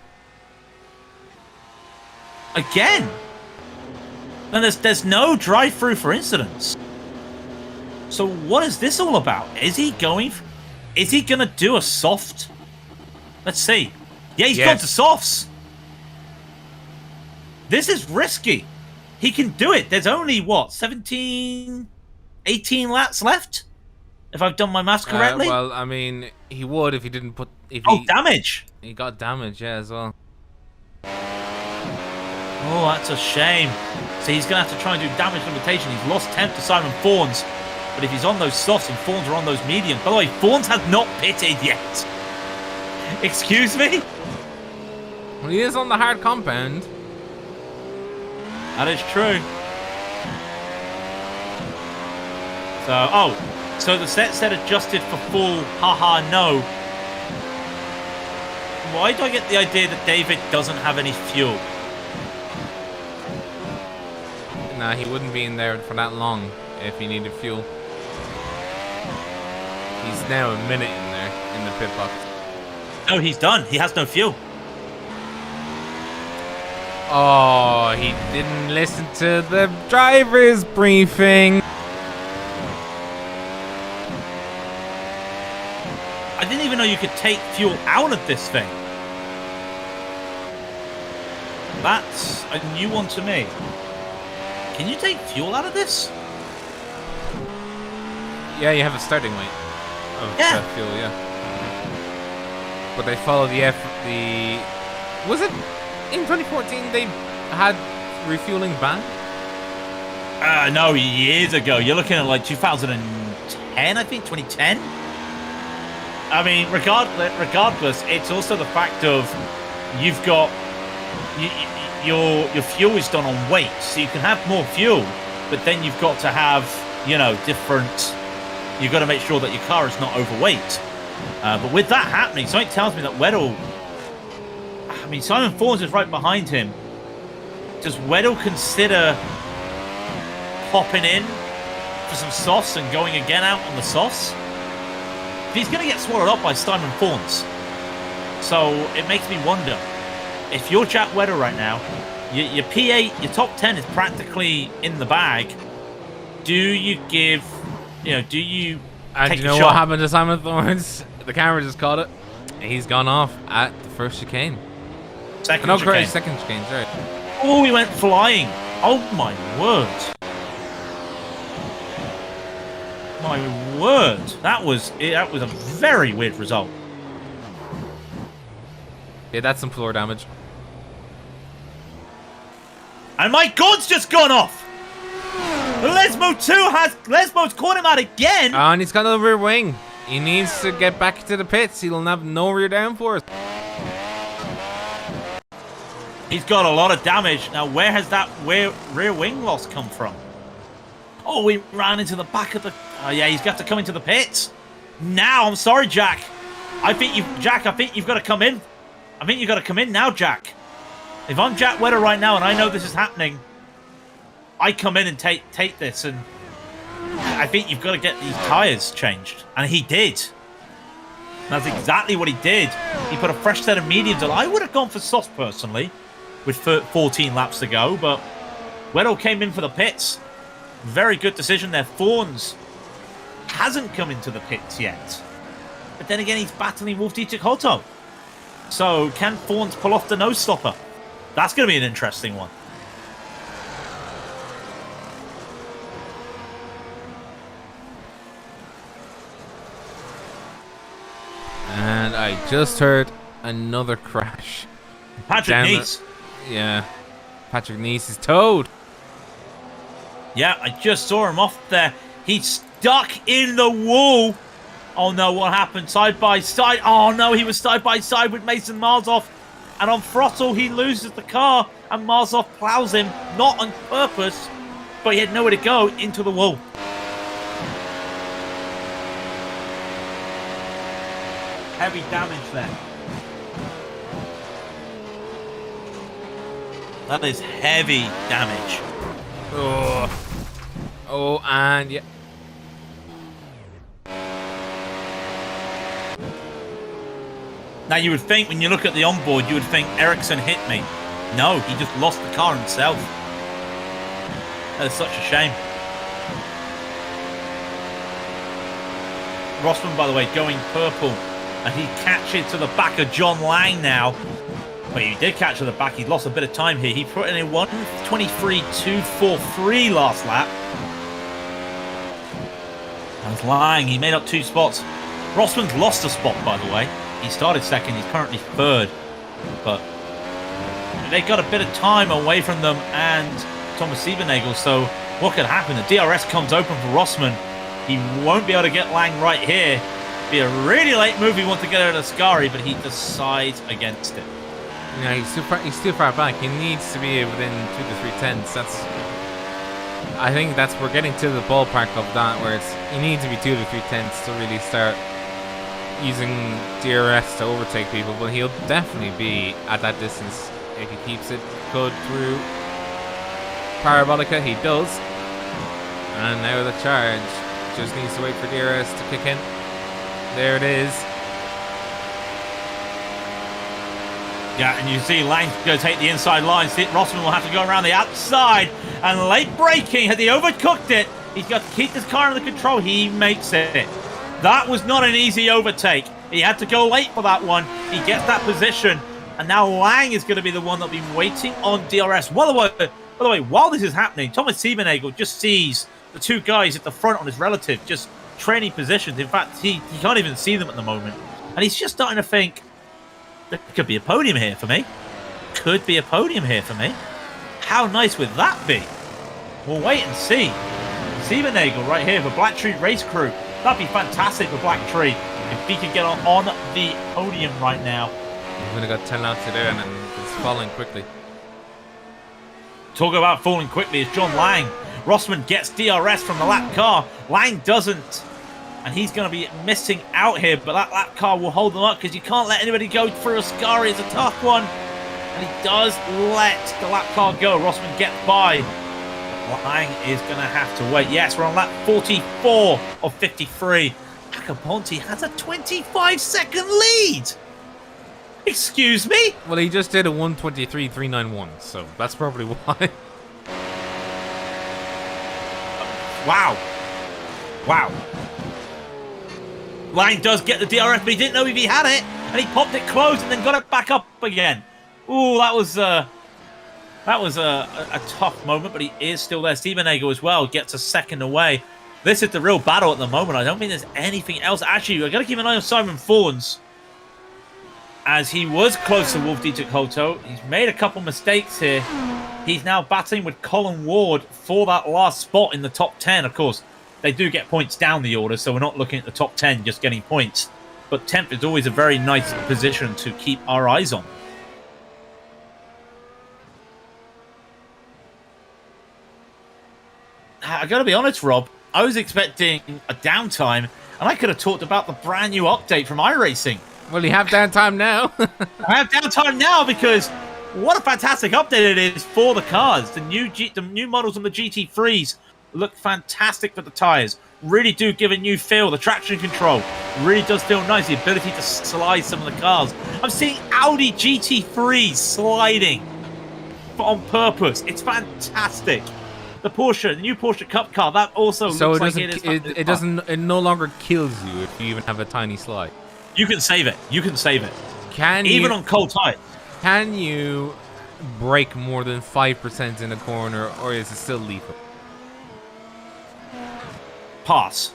Again. And there's no drive-through for incidents. So what is this all about? Is he gonna do a soft? Let's see. Yeah, he's gone to softs. This is risky. He can do it. There's only 18 laps left? If I've done my maths correctly. Well, I mean, he would if he didn't put. Damage. He got damage, yeah, as well. Oh, that's a shame. So he's going to have to try and do damage limitation. He's lost 10 to Simon Fawns. But if he's on those softs and Fawns are on those mediums. By the way, Fawns has not pitted yet. Excuse me? Well, he is on the hard compound. That is true. So the set said adjusted for full. Haha, no. Why do I get the idea that David doesn't have any fuel? Nah, he wouldn't be in there for that long if he needed fuel. He's now a minute in there in the pit box. No, he's done. He has no fuel. Oh, he didn't listen to the driver's briefing. I didn't even know you could take fuel out of this thing. That's a new one to me. Can you take fuel out of this? Yeah, you have a starting weight of fuel, yeah. But they follow the Was it in 2014 they had refueling banned? No, years ago. You're looking at like 2010, I think, 2010. I mean, regardless, it's also the fact of you've got your fuel is done on weight, so you can have more fuel, but then you've got to have different. You've got to make sure that your car is not overweight. But with that happening, something tells me that Weddle. I mean, Simon Fawns is right behind him. Does Weddle consider popping in for some sauce and going again out on the sauce? He's going to get swallowed up by Simon Fawns. So it makes me wonder, if you're Jack Weddle right now, your P8, your top 10 is practically in the bag. Do you give, do you take you know what happened to Simon Fawns? The camera just caught it. He's gone off at the first chicane. Second chicane, sorry. Oh, he went flying. Oh, my word. My word. That was a very weird result. Yeah, that's some floor damage. And my God's just gone off. Lesmo's caught him out again. And he's got a rear wing. He needs to get back to the pits. He'll have no rear downforce. He's got a lot of damage. Now, where has that rear wing loss come from? Oh, he ran into the back of the... Oh, yeah, he's got to come into the pits. Now, I'm sorry, Jack. I think you've got to come in. I think you've got to come in now, Jack. If I'm Jack Weddle right now and I know this is happening, I come in and take this, and I think you've got to get these tyres changed. And he did. That's exactly what he did. He put a fresh set of mediums on. I would have gone for sauce, personally, with 14 laps to go, but Weddle came in for the pits. Very good decision there. Fawns hasn't come into the pits yet. But then again, he's battling Wolf Dietrich Hotto. So, can Fawns pull off the nose stopper? That's going to be an interesting one. And I just heard another crash. Patrick Nice. Yeah. Patrick Nice is towed. Yeah, I just saw him off there. He's stuck in the wall. Oh no, what happened? Side by side. Oh no, he was side by side with Mason Marzoff. And on throttle, he loses the car. And Marzoff plows him, not on purpose, but he had nowhere to go, into the wall. Heavy damage there. That is heavy damage. Oh, and yeah. Now, you would think, when you look at the onboard, you would think Ericsson hit me. No, he just lost the car himself. That is such a shame. Rossman, by the way, going purple. And he catches to the back of John Lang now. Well, he did catch to the back. He lost a bit of time here. He put in a 1:23.243 last lap. That's Lang. He made up 2 spots. Rossman's lost a spot, by the way. He started second. He's currently third. But they got a bit of time away from them and Thomas Siebernagel. So what could happen? The DRS comes open for Rossman. He won't be able to get Lang right here. Be a really late move. He wants to get out of Ascari, but he decides against it. Yeah, he's too far back. He needs to be within 2 to 3 tenths. I think we're getting to the ballpark of that, where you need to be 2 to 3 tenths to really start using DRS to overtake people. But he'll definitely be at that distance if he keeps it good through Parabolica. He does. And now the charge just needs to wait for DRS to kick in. There it is. Yeah, and you see Lang go take the inside line. Rossman will have to go around the outside. And late braking, had he overcooked it, he's got to keep this car under control. He makes it. That was not an easy overtake. He had to go late for that one. He gets that position. And now Lang is going to be the one that'll be waiting on DRS. By the way, while this is happening, Thomas Siebernagel just sees the 2 guys at the front on his relative, just training positions. In fact, he can't even see them at the moment. And he's just starting to think, there could be a podium here for me. could be a podium here for me. How nice would that be? We'll wait and see. Siebernagel right here for Black Tree Race Crew. That'd be fantastic for Black Tree if he could get on the podium right now. He's only got 10 laps to do and then it's falling quickly. Talk about falling quickly is John Lang. Rossman gets DRS from the lap car. Lang doesn't. And he's going to be missing out here, but that lap car will hold them up because you can't let anybody go through Ascari. It's a tough one. And he does let the lap car go. Rossman gets by. Lang is going to have to wait. Yes, we're on lap 44 of 53. Accaponte has a 25-second lead. Excuse me? Well, he just did a 1:23.391, so that's probably why. Wow. Wow. Lang does get the DRS, but he didn't know if he had it, and he popped it close and then got it back up again. Ooh, that was a tough moment, but he is still there. Siebernagel as well gets a second away. This is the real battle at the moment. I don't think there's anything else. Actually, I've got to keep an eye on Simon Fawns, as he was close to Wolf Dietrich Hoto. He's made a couple mistakes here. He's now battling with Colin Ward for that last spot in the top 10. Of course, they do get points down the order, so we're not looking at the top 10 just getting points. But 10th is always a very nice position to keep our eyes on. I gotta be honest, Rob, I was expecting a downtime, and I could have talked about the brand new update from iRacing. Well, you have downtime now. I have downtime now because what a fantastic update it is for the cars. The new models on the GT3s look fantastic for the tyres. Really do give a new feel. The traction control really does feel nice. The ability to slide some of the cars. I'm seeing Audi GT3s sliding on purpose. It's fantastic. The new Porsche Cup car, that also So looks it no longer kills you if you even have a tiny slide. You can save it. You can save it. Even on cold tires. Can you brake more than 5% in a corner, or is it still lethal? Pass.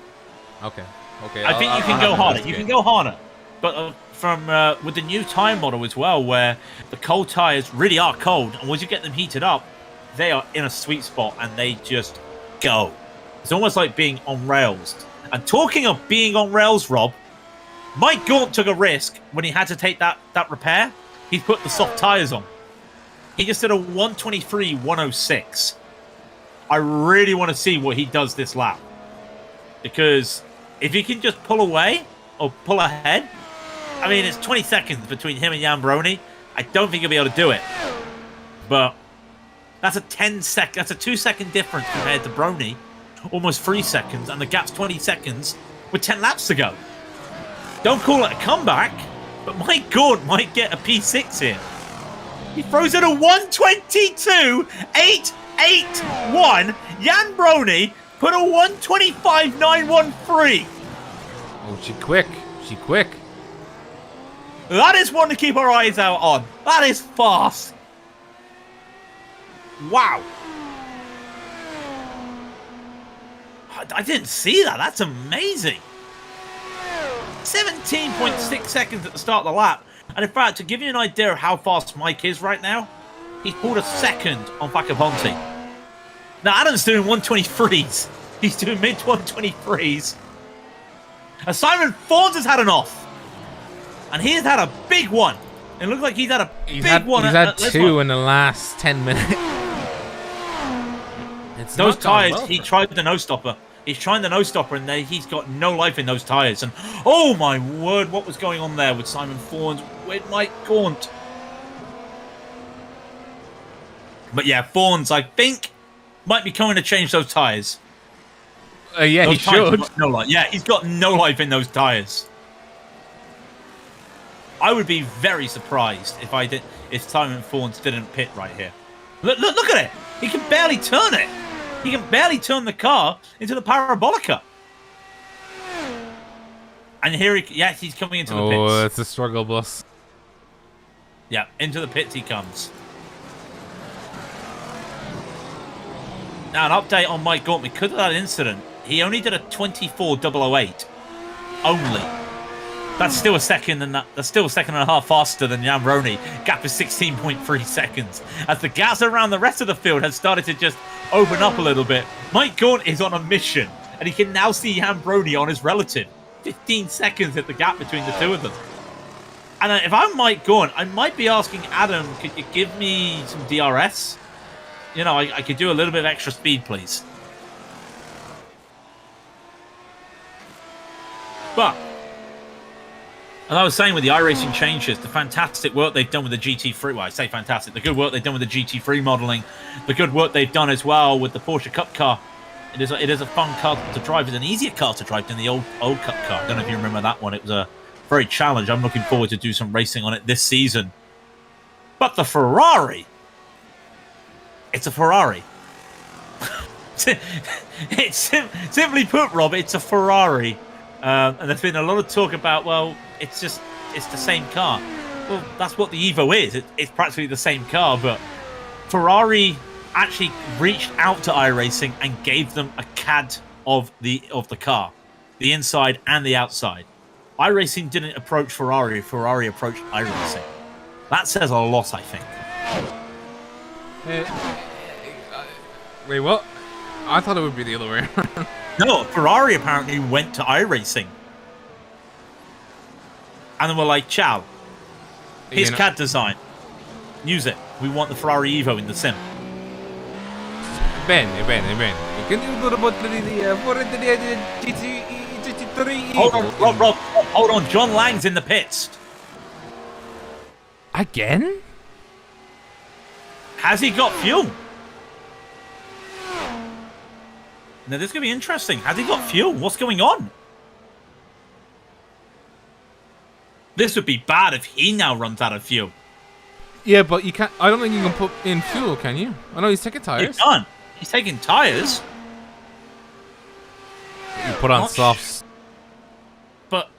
Okay. I think you can go harder. You can go harder. But with the new tire model as well, where the cold tires really are cold, and once you get them heated up, they are in a sweet spot and they just go. It's almost like being on rails. And talking of being on rails, Rob, Mike Gaunt took a risk when he had to take that repair. He put the soft tires on. He just did a 1:23.106. I really want to see what he does this lap. Because if he can just pull away or pull ahead, I mean, it's 20 seconds between him and Jan Brony. I don't think he'll be able to do it. But that's a 2-second difference compared to Brony. Almost 3 seconds, and the gap's 20 seconds with 10 laps to go. Don't call it a comeback, but Mike Gaunt might get a P6 here. He throws in a 1:22.881. Jan Brony put a 1:25.913. Oh, she quick. That is one to keep our eyes out on. That is fast. Wow. I didn't see that. That's amazing. 17.6 seconds at the start of the lap. And in fact, to give you an idea of how fast Mike is right now, he's pulled a second on Vaccaponte. Now, Adam's doing 1:23s. He's doing mid-1:23s. And Simon Fawns has had an off. And he has had a big one. It looks like he's had a big one. He's had two in the last 10 minutes. Those tyres, he tried the no-stopper. He's trying the no-stopper, and he's got no life in those tyres. And, oh, my word, what was going on there with Simon Fawns, with Mike Gaunt? But, yeah, Fawns, I think, might be coming to change those tyres. Yeah, he should. No life. Yeah, he's got no life in those tyres. I would be very surprised if Simon Fawns didn't pit right here. Look at it. He can barely turn it. He can barely turn the car into the Parabolica. And here he's coming into the pits. Oh, it's a struggle bus. Yeah, into the pits he comes. Now, an update on Mike Gaunt. Because of that incident, he only did a 24.008. Only. That's still a second and that's still a second and a half faster than Jambroni. Gap is 16.3 seconds. As the gaps around the rest of the field has started to just open up a little bit, Mike Gaunt is on a mission, and he can now see Jambroni on his relative. 15 seconds at the gap between the two of them. And if I'm Mike Gaunt, I might be asking Adam, could you give me some DRS? You know, I could do a little bit of extra speed, please. But as I was saying with the iRacing changes, the fantastic work they've done with the GT3, well, I say fantastic, the good work they've done with the GT3 modelling, the good work they've done as well with the Porsche Cup car. It is a fun car to drive. It's an easier car to drive than the old Cup car. I don't know if you remember that one. It was a very challenge. I'm looking forward to do some racing on it this season. But the Ferrari, it's a Ferrari. Simply put, Rob, it's a Ferrari. And there's been a lot of talk about, well, it's the same car. Well, that's what the Evo is. It's practically the same car, but Ferrari actually reached out to iRacing and gave them a CAD of the car, the inside and the outside. iRacing didn't approach Ferrari. Ferrari approached iRacing. That says a lot, I think. Wait, what? I thought it would be the other way around. No, Ferrari apparently went to iRacing. And then we're like, ciao. Here's CAD design. Use it. We want the Ferrari Evo in the sim. Bene. Can you do about the GT3 Hold on, Rob. Hold on. John Lang's in the pits. Again? Has he got fuel? Now, this is going to be interesting. Has he got fuel? What's going on? This would be bad if he now runs out of fuel. Yeah, but you can't. I don't think you can put in fuel, can you? I know he's taking tires. He can't. He's taking tires. You put on softs. But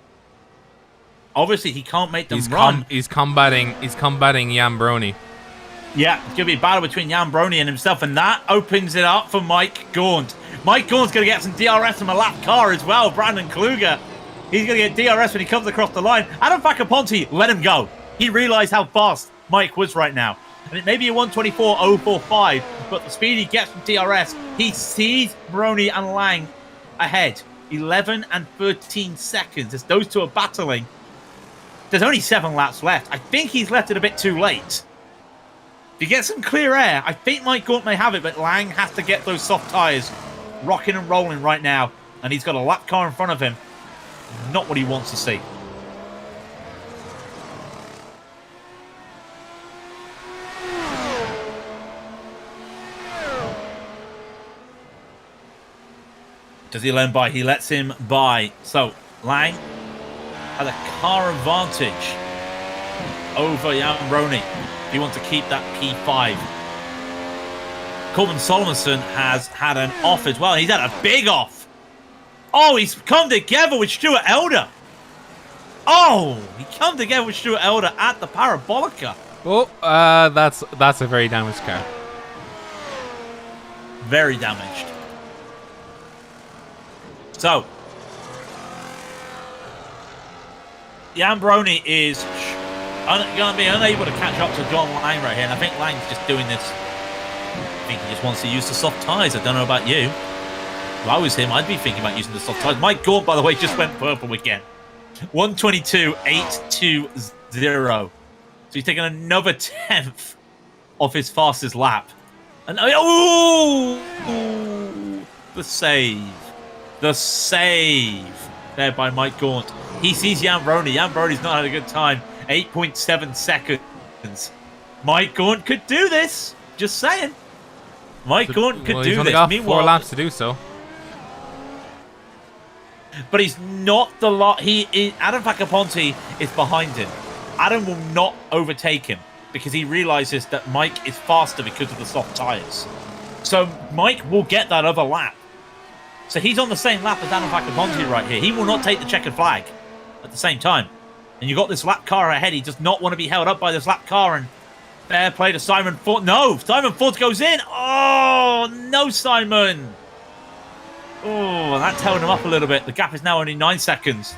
obviously he can't make them run. He's combating Jambroni. Yeah, it's going to be a battle between Jambroni and himself, and that opens it up for Mike Gaunt. Mike Gaunt's going to get some DRS from a lap car as well. Brandon Kluger, he's going to get DRS when he comes across the line. Adam Facaponte let him go. He realized how fast Mike was right now. And it may be a 124.045, but the speed he gets from DRS, he sees Brony and Lang ahead. 11 and 13 seconds as those two are battling. There's only 7 laps left. I think he's left it a bit too late. If he gets some clear air, I think Mike Gaunt may have it, but Lang has to get those soft tyres rocking and rolling right now. And he's got a lap car in front of him. Not what he wants to see. Does he let him by? He lets him by. So, Lang has a car advantage over Jambroni. He wants to keep that P5. Corbin Solomonson has had an off as well. He's had a big off. Oh, he's come together with Stuart Elder. Oh, he come together with Stuart Elder at the Parabolica. Oh, that's a very damaged car. Very damaged. So, Jambroni is going to be unable to catch up to John Lang right here, and I think Lang's just doing this. I think he just wants to use the soft tyres. I don't know about you. If I was him, I'd be thinking about using the soft tyres. Mike Gaunt, by the way, just went purple again. 122.820. So he's taking another 10th off his fastest lap. And oh, the save. The save there by Mike Gaunt. He sees Jambroni. Jambroni's not had a good time. 8.7 seconds. Mike Gaunt could do this. Just saying. Mike Gaunt could do he's only this. got Meanwhile, 4 laps to do so. But he's not the lot. Adam Facaponte is behind him. Adam will not overtake him because he realizes that Mike is faster because of the soft tires. So Mike will get that other lap. So he's on the same lap as Adam Facaponte right here. He will not take the checkered flag at the same time. And you've got this lap car ahead. He does not want to be held up by this lap car. And fair play to Simon Ford. No, Simon Ford goes in. Oh, no, Simon. Oh, that's held him up a little bit. The gap is now only 9 seconds.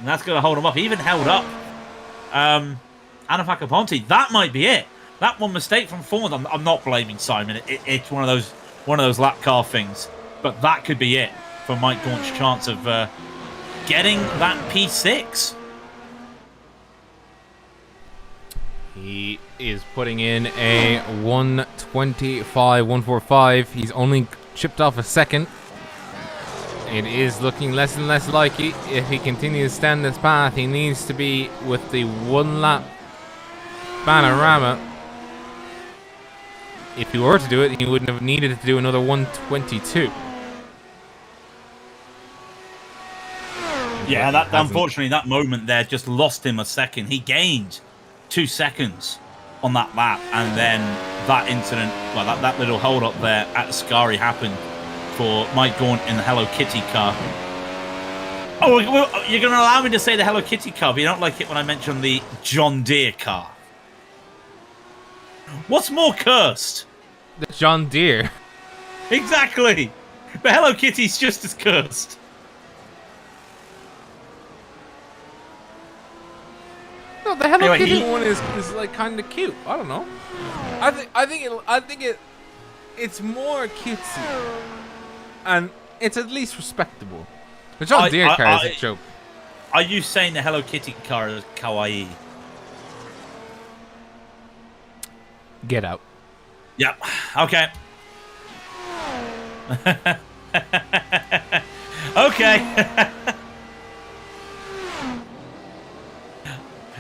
And that's going to hold him up. He even held up Anafaka Ponte. That might be it. That one mistake from Ford. I'm not blaming Simon. It's one of those lap car things. But that could be it for Mike Gaunt's chance of getting that P6. He is putting in a 1:25.145. He's only chipped off a second. It is looking less and less likely. If he continues down this path, he needs to be with the 1 lap panorama. If he were to do it, he wouldn't have needed to do another 1:22. Yeah, unfortunately, that moment there just lost him a second. He gained 2 seconds on that lap, and then that incident, well, that little hold up there at Ascari happened for Mike Gaunt in the Hello Kitty car. Oh, you're going to allow me to say the Hello Kitty car, but you don't like it when I mention the John Deere car. What's more cursed? The John Deere. Exactly. The Hello Kitty's just as cursed. No, the Hello Kitty one is like kind of cute. I don't know. I think it's more cutesy, and it's at least respectable. The John Deere car is a joke. Are you saying the Hello Kitty car is kawaii? Get out. Yep. Okay. Okay.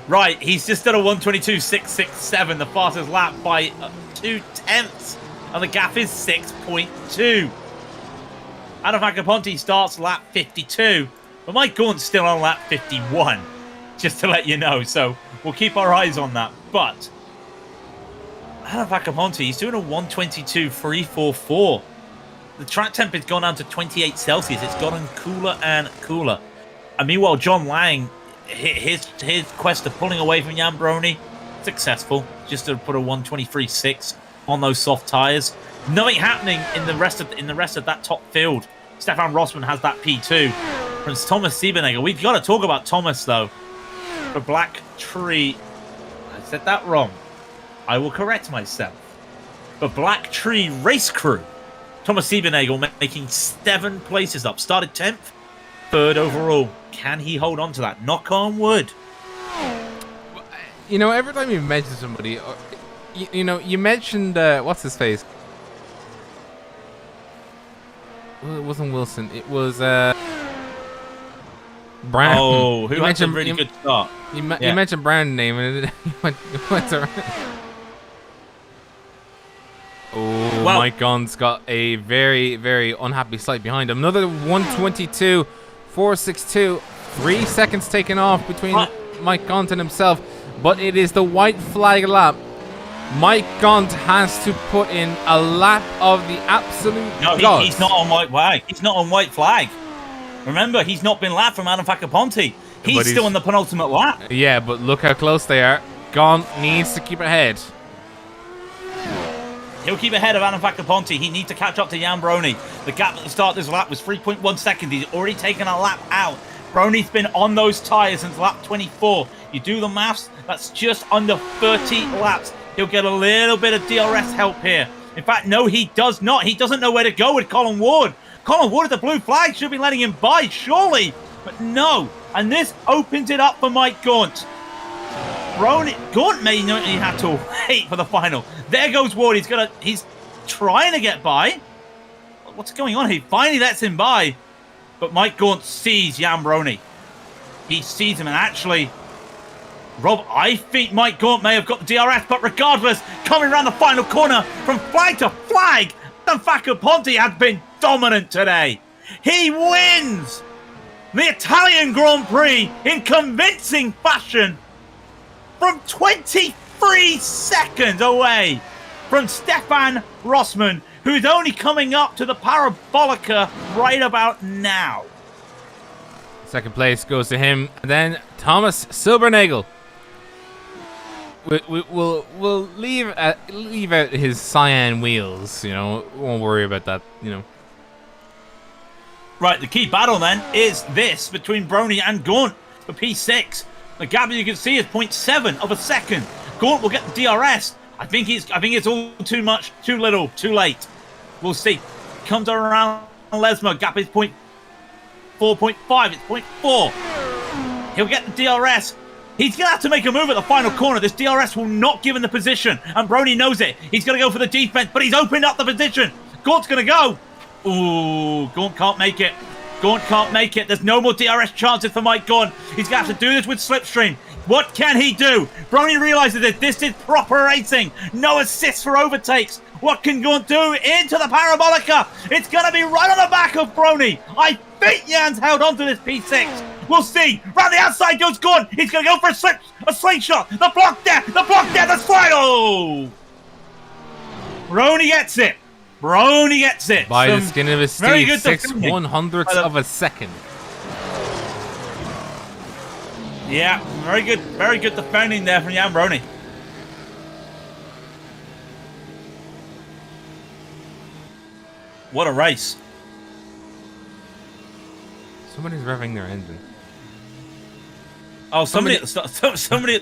Right, he's just done a 1:22.667, the fastest lap by 0.2, and the gap is 6.2. Anafaka Ponte starts lap 52, but Mike Gaunt's still on lap 51, just to let you know, so we'll keep our eyes on that. But Anafaka Ponte, he's doing a 1:22.344. The track temp has gone down to 28 Celsius. It's gotten cooler and cooler. And meanwhile, John Lang, his quest of pulling away from Jambroni, successful. Just to put a 1:23.6 on those soft tires. Nothing happening in the rest of that top field. Stefan Rossmann has that P2 from Thomas Siebenegger. We've got to talk about Thomas though. For Black Tree, I said that wrong. I will correct myself. For Black Tree Race Crew, Thomas Siebenegger making 7 places up. Started 10th, 3rd overall. Can he hold on to that? Knock on wood. You know, every time you mention somebody, you mentioned what's his face? Well, it wasn't Wilson. It was Brown. Oh, who had a really good start? You mentioned Brown's name, and it went around. Oh, well, Mike Gaunt's got a very, very unhappy sight behind him. Another 1:22.462. 3 seconds taken off between Mike Gaunt and himself, but it is the white flag lap. Mike Gaunt has to put in a lap of the absolute gods. He's not on white flag. He's not on white flag. Remember, he's not been lapped from Anafaka Ponte. He's still in the penultimate lap. Yeah, but look how close they are. Gaunt needs to keep ahead. He'll keep ahead of Anafaka Ponte. He needs to catch up to Jambroni. The gap at the start of this lap was 3.1 seconds. He's already taken a lap out. Brony's been on those tyres since lap 24. You do the maths, that's just under 30 laps. He'll get a little bit of DRS help here. In fact, no, he does not. He doesn't know where to go with Colin Ward. Colin Ward at the blue flag should be letting him by, surely. But no. And this opens it up for Mike Gaunt. Gaunt may know he had to wait for the final. There goes Ward. He's trying to get by. What's going on? He finally lets him by. But Mike Gaunt sees Jambroni. He sees him, and actually, Rob, I think Mike Gaunt may have got the DRS, but regardless, coming around the final corner from flag to flag, Anafaka Ponte has been dominant today. He wins the Italian Grand Prix in convincing fashion from 23 seconds away from Stefan Rossmann, who's only coming up to the Parabolica right about now. Second place goes to him. And then Thomas Silbernagel. We'll leave out his cyan wheels. You know, won't worry about that. You know. Right, the key battle then is this between Brony and Gaunt. for P6. The gap, you can see, is 0.7 of a second. Gaunt will get the DRS. I think it's all too much, too little, too late. We'll see. Comes around Lesmo. Gap is 4.5. It's 0.4. He'll get the DRS. He's going to have to make a move at the final corner. This DRS will not give him the position. And Brony knows it. He's going to go for the defense, but he's opened up the position. Gaunt's going to go. Ooh, Gaunt can't make it. Gaunt can't make it. There's no more DRS chances for Mike Gaunt. He's going to have to do this with Slipstream. What can he do? Brony realizes that this is proper racing. No assists for overtakes. What can Gaunt do? Into the Parabolica. It's going to be right on the back of Brony. I think Jan's held on to this P6. We'll see. Round the outside goes Gaunt. He's going to go for a slingshot. The block there. The slide. Oh! Brony gets it. By the skin of his teeth, 6/100ths of a second. Yeah, very good defending there from Jan Brony. What a race. Somebody's revving their engine. Oh, somebody at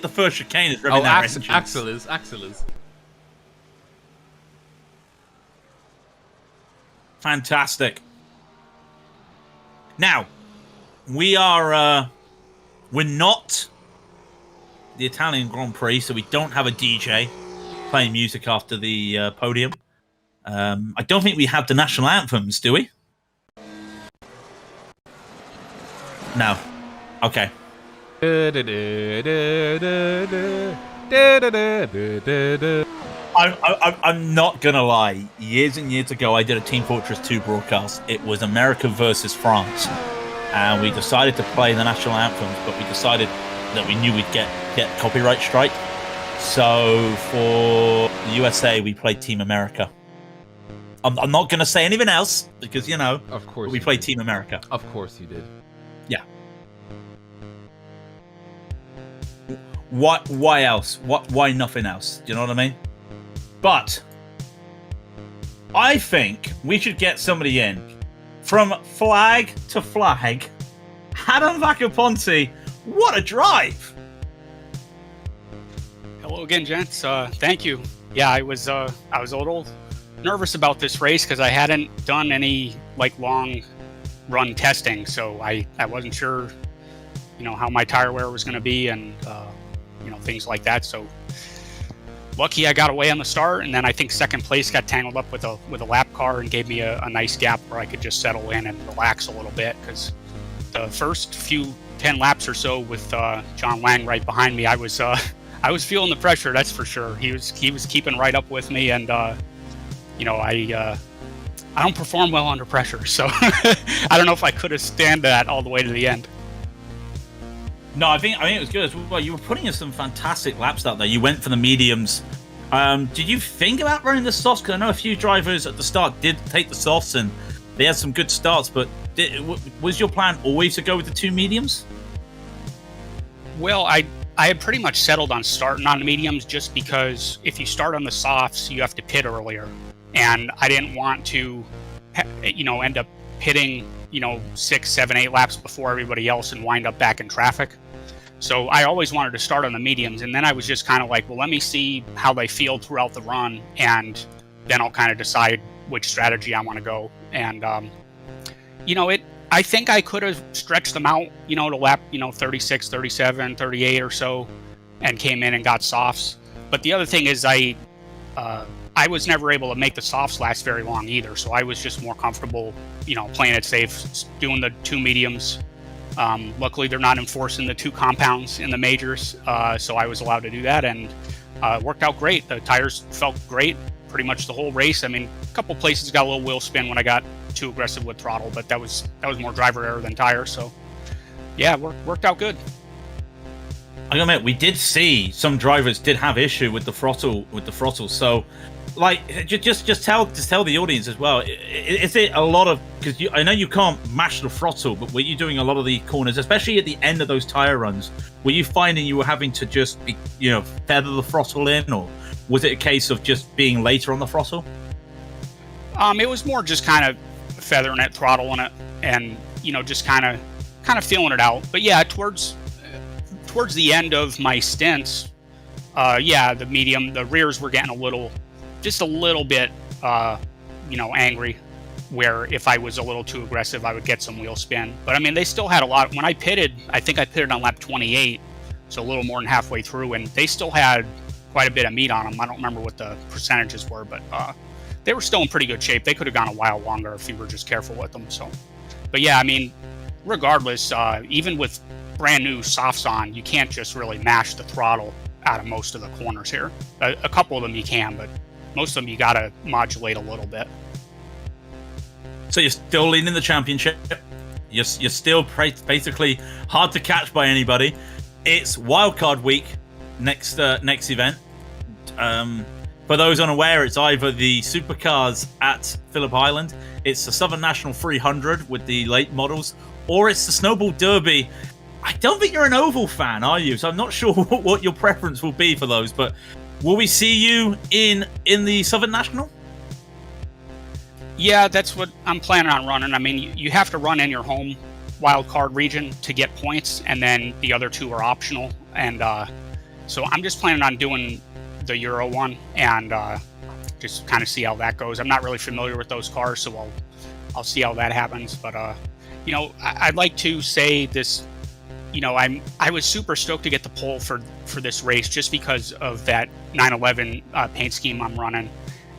the first chicane is revving their engine. Axel is. Fantastic. Now, we're not the Italian Grand Prix, so we don't have a DJ playing music after the podium. I don't think we have the national anthems, do we? No. Okay. I'm not gonna lie. Years and years ago, I did a Team Fortress 2 broadcast. It was America versus France, and we decided to play the national anthems, but we decided that we knew we'd get copyright strike. So for the USA, we played Team America. I'm not gonna say anything else because of course we played Team America. Of course you did. Yeah. Why else? Why nothing else? Do you know what I mean? But I think we should get somebody in from flag to flag. Adam Vaccaponte, what a drive! Hello again, gents. Thank you. Yeah, I was a little nervous about this race because I hadn't done any long run testing, so I wasn't sure, how my tire wear was going to be and things like that. So lucky I got away on the start, and then I think second place got tangled up with a lap car and gave me a nice gap where I could just settle in and relax a little bit, because the first few 10 laps or so with John Lang right behind me, I was feeling the pressure, that's for sure. He was keeping right up with me, and I don't perform well under pressure, so I don't know if I could have stand that all the way to the end. No, I think it was good as well. You were putting in some fantastic laps out there. You went for the mediums. Did you think about running the softs? Because I know a few drivers at the start did take the softs and they had some good starts. But was your plan always to go with the two mediums? Well, I had pretty much settled on starting on the mediums just because if you start on the softs, you have to pit earlier, and I didn't want to, end up pitting 6, 7, 8 laps before everybody else and wind up back in traffic. So I always wanted to start on the mediums, and then I was just kind of like, well, let me see how they feel throughout the run, and then I'll kind of decide which strategy I want to go. And I think I could have stretched them out, to lap 36, 37, 38 or so, and came in and got softs. But the other thing is I was never able to make the softs last very long either, so I was just more comfortable playing it safe, doing the two mediums. Luckily, they're not enforcing the two compounds in the majors, so I was allowed to do that, and it worked out great. The tires felt great pretty much the whole race. I mean, a couple places got a little wheel spin when I got too aggressive with throttle, but that was more driver error than tire. So yeah, worked out good. I gotta admit, we did see some drivers did have issue with the throttle. So, just tell the audience as well. Is it a lot of, because I know you can't mash the throttle, but were you doing a lot of the corners, especially at the end of those tire runs? Were you finding you were having to just feather the throttle in, or was it a case of just being later on the throttle? It was more just kind of feathering it, throttling it, and just kind of feeling it out. But yeah, towards towards the end of my stints, the rears were getting just a little bit, angry, where if I was a little too aggressive, I would get some wheel spin. But I mean, they still had a lot. When I pitted, I think I pitted on lap 28, so a little more than halfway through, and they still had quite a bit of meat on them. I don't remember what the percentages were, but they were still in pretty good shape. They could have gone a while longer if you were just careful with them. So, but yeah, I mean, regardless, even with brand new softs on, you can't just really mash the throttle out of most of the corners here. A couple of them you can, but most of them you got to modulate a little bit. So you're still leading the championship. You're still basically hard to catch by anybody. It's wildcard week next event. For those unaware, it's either the supercars at Phillip Island, it's the Southern National 300 with the late models, or it's the Snowball Derby. I don't think you're an oval fan, are you? So I'm not sure what your preference will be for those, but will we see you in the Southern National? Yeah, that's what I'm planning on running. I mean, you have to run in your home wildcard region to get points, and then the other two are optional. And so I'm just planning on doing the Euro one and just kind of see how that goes. I'm not really familiar with those cars, so I'll see how that happens. But I'd like to say this. I was super stoked to get the pole for this race just because of that 911 paint scheme I'm running.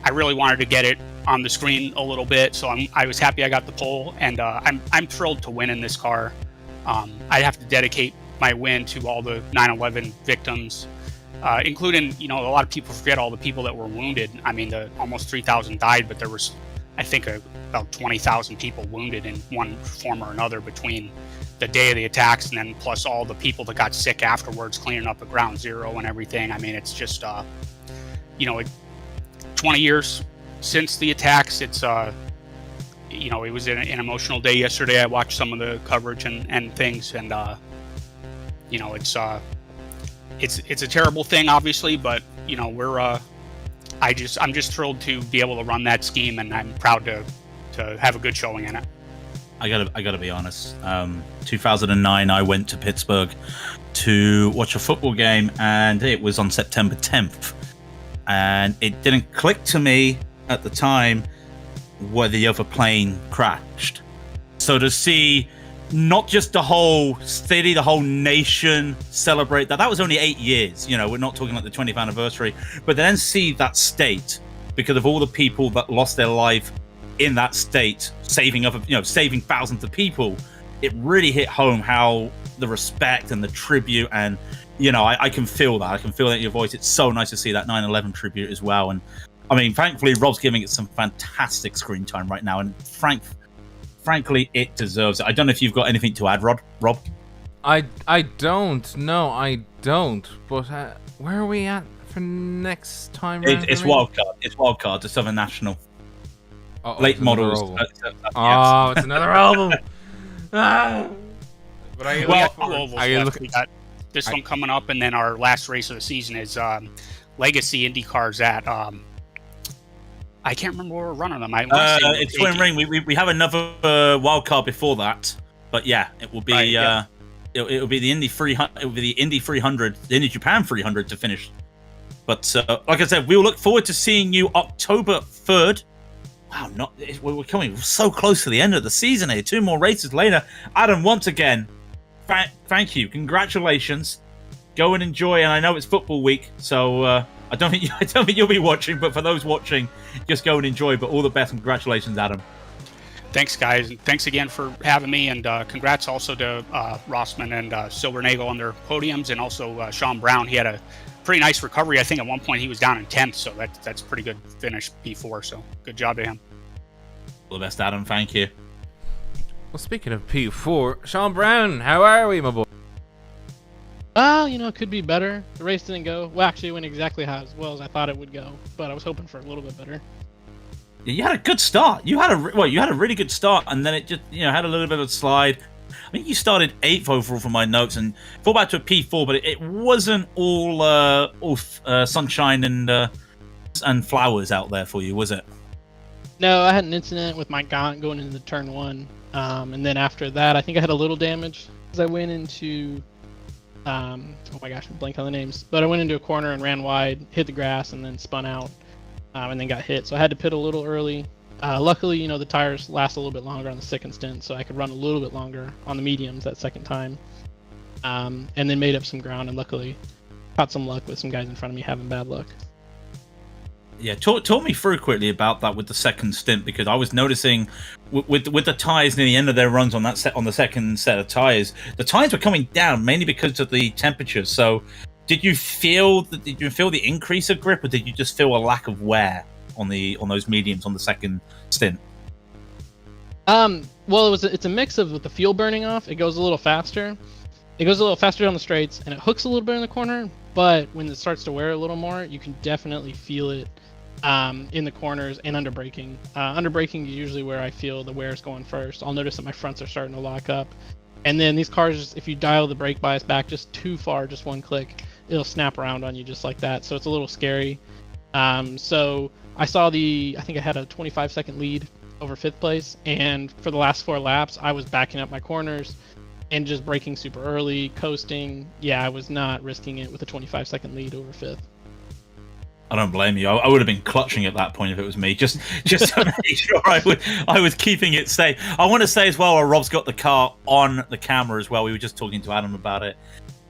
I really wanted to get it on the screen a little bit, so I was happy I got the pole, and I'm thrilled to win in this car. I have to dedicate my win to all the 911 victims, including, a lot of people forget all the people that were wounded. I mean, almost 3,000 died, but there was, I think, about 20,000 people wounded in one form or another between the day of the attacks and then plus all the people that got sick afterwards, cleaning up at Ground Zero and everything. I mean, it's just, 20 years since the attacks. It's, it was an emotional day yesterday. I watched some of the coverage and things, and, it's a terrible thing, obviously, but, I'm just thrilled to be able to run that scheme, and I'm proud to have a good showing in it. I gotta be honest. 2009, I went to Pittsburgh to watch a football game, and it was on September 10th. And it didn't click to me at the time where the other plane crashed. So to see not just the whole city, the whole nation celebrate that was only 8 years. We're not talking like the 20th anniversary, but then see that state because of all the people that lost their life in that state, saving thousands of people. It really hit home how the respect and the tribute, and I can feel that. I can feel that in your voice. It's so nice to see that 9/11 tribute as well. And I mean, thankfully, Rob's giving it some fantastic screen time right now, and frankly, it deserves it. I don't know if you've got anything to add, Rob. I don't. No, I don't. But where are we at for next time? It's wildcard. It's wildcard. The Southern National. Late models. It's another album. But we got this one coming up, and then our last race of the season is Legacy Indy cars at I can't remember where we're running them. It's Twin Ring. We have another wild card before that, but yeah, it will be it'll be the Indy 300. It will be the Indy 300, the Indy Japan 300 to finish. But like I said, we'll look forward to seeing you October 3rd. Wow, we're coming so close to the end of the season here. 2 more races later. Adam, once again, thank you. Congratulations. Go and enjoy. And I know it's football week, so I don't think you'll be watching. But for those watching, just go and enjoy. But all the best. Congratulations, Adam. Thanks, guys. And thanks again for having me. And congrats also to Rossman and Silvernagel on their podiums, and also Sean Brown. He had a pretty nice recovery. I think at one point he was down in 10th, so that's pretty good finish P4. So good job to him. All the best, Adam. Thank you. Well, speaking of P4, Sean Brown, how are we, my boy? Well, it could be better. The race didn't go. Well, actually, it went exactly as well as I thought it would go, but I was hoping for a little bit better. Yeah, you had a good start. You had a really good start, and then it just had a little bit of a slide. I think you started 8th overall from my notes and fell back to a P4, but it wasn't all sunshine and flowers out there for you, was it? No, I had an incident with my Gaunt going into turn 1, and then after that, I think I had a little damage as I went into Oh my gosh, I'm blanking on the names. But I went into a corner and ran wide, hit the grass, and then spun out, and then got hit. So I had to pit a little early. Luckily, you know, the tires last a little bit longer on the second stint, so I could run a little bit longer on the mediums that second time. And then made up some ground, and luckily caught some luck with some guys in front of me having bad luck. Yeah, talk me through quickly about that with the second stint, because I was noticing with the tires near the end of their runs on the second set of tires, the tires were coming down mainly because of the temperatures. So, did you feel the increase of grip, or did you just feel a lack of wear on those mediums on the second stint? Well, it's a mix of with the fuel burning off. It goes a little faster. It goes a little faster down the straights, and it hooks a little bit in the corner. But when it starts to wear a little more, you can definitely feel it in the corners and under braking. Under braking is usually where I feel the wear is going first. I'll notice that my fronts are starting to lock up. And then these cars, if you dial the brake bias back just too far, just one click, it'll snap around on you just like that. So it's a little scary. So I saw I think I had a 25-second lead over 5th place. And for the last 4 laps, I was backing up my corners and just braking super early, coasting. Yeah, I was not risking it with a 25-second lead over 5th. I don't blame you. I would have been clutching at that point if it was me, just to make sure I was keeping it safe. I want to say as well, Rob's got the car on the camera as well. We were just talking to Adam about it.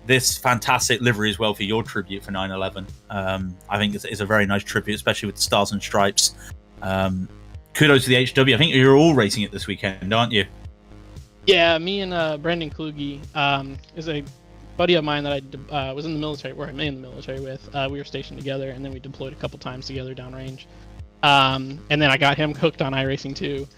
This fantastic livery as well for your tribute for 9/11. I think it's a very nice tribute, especially with the stars and stripes. Kudos to the HW. I think you're all racing it this weekend, aren't you? Yeah, me and Brendan Kluge is a buddy of mine that I was in the military, or I'm in the military with. We were stationed together, and then we deployed a couple times together downrange. And then I got him hooked on iRacing too.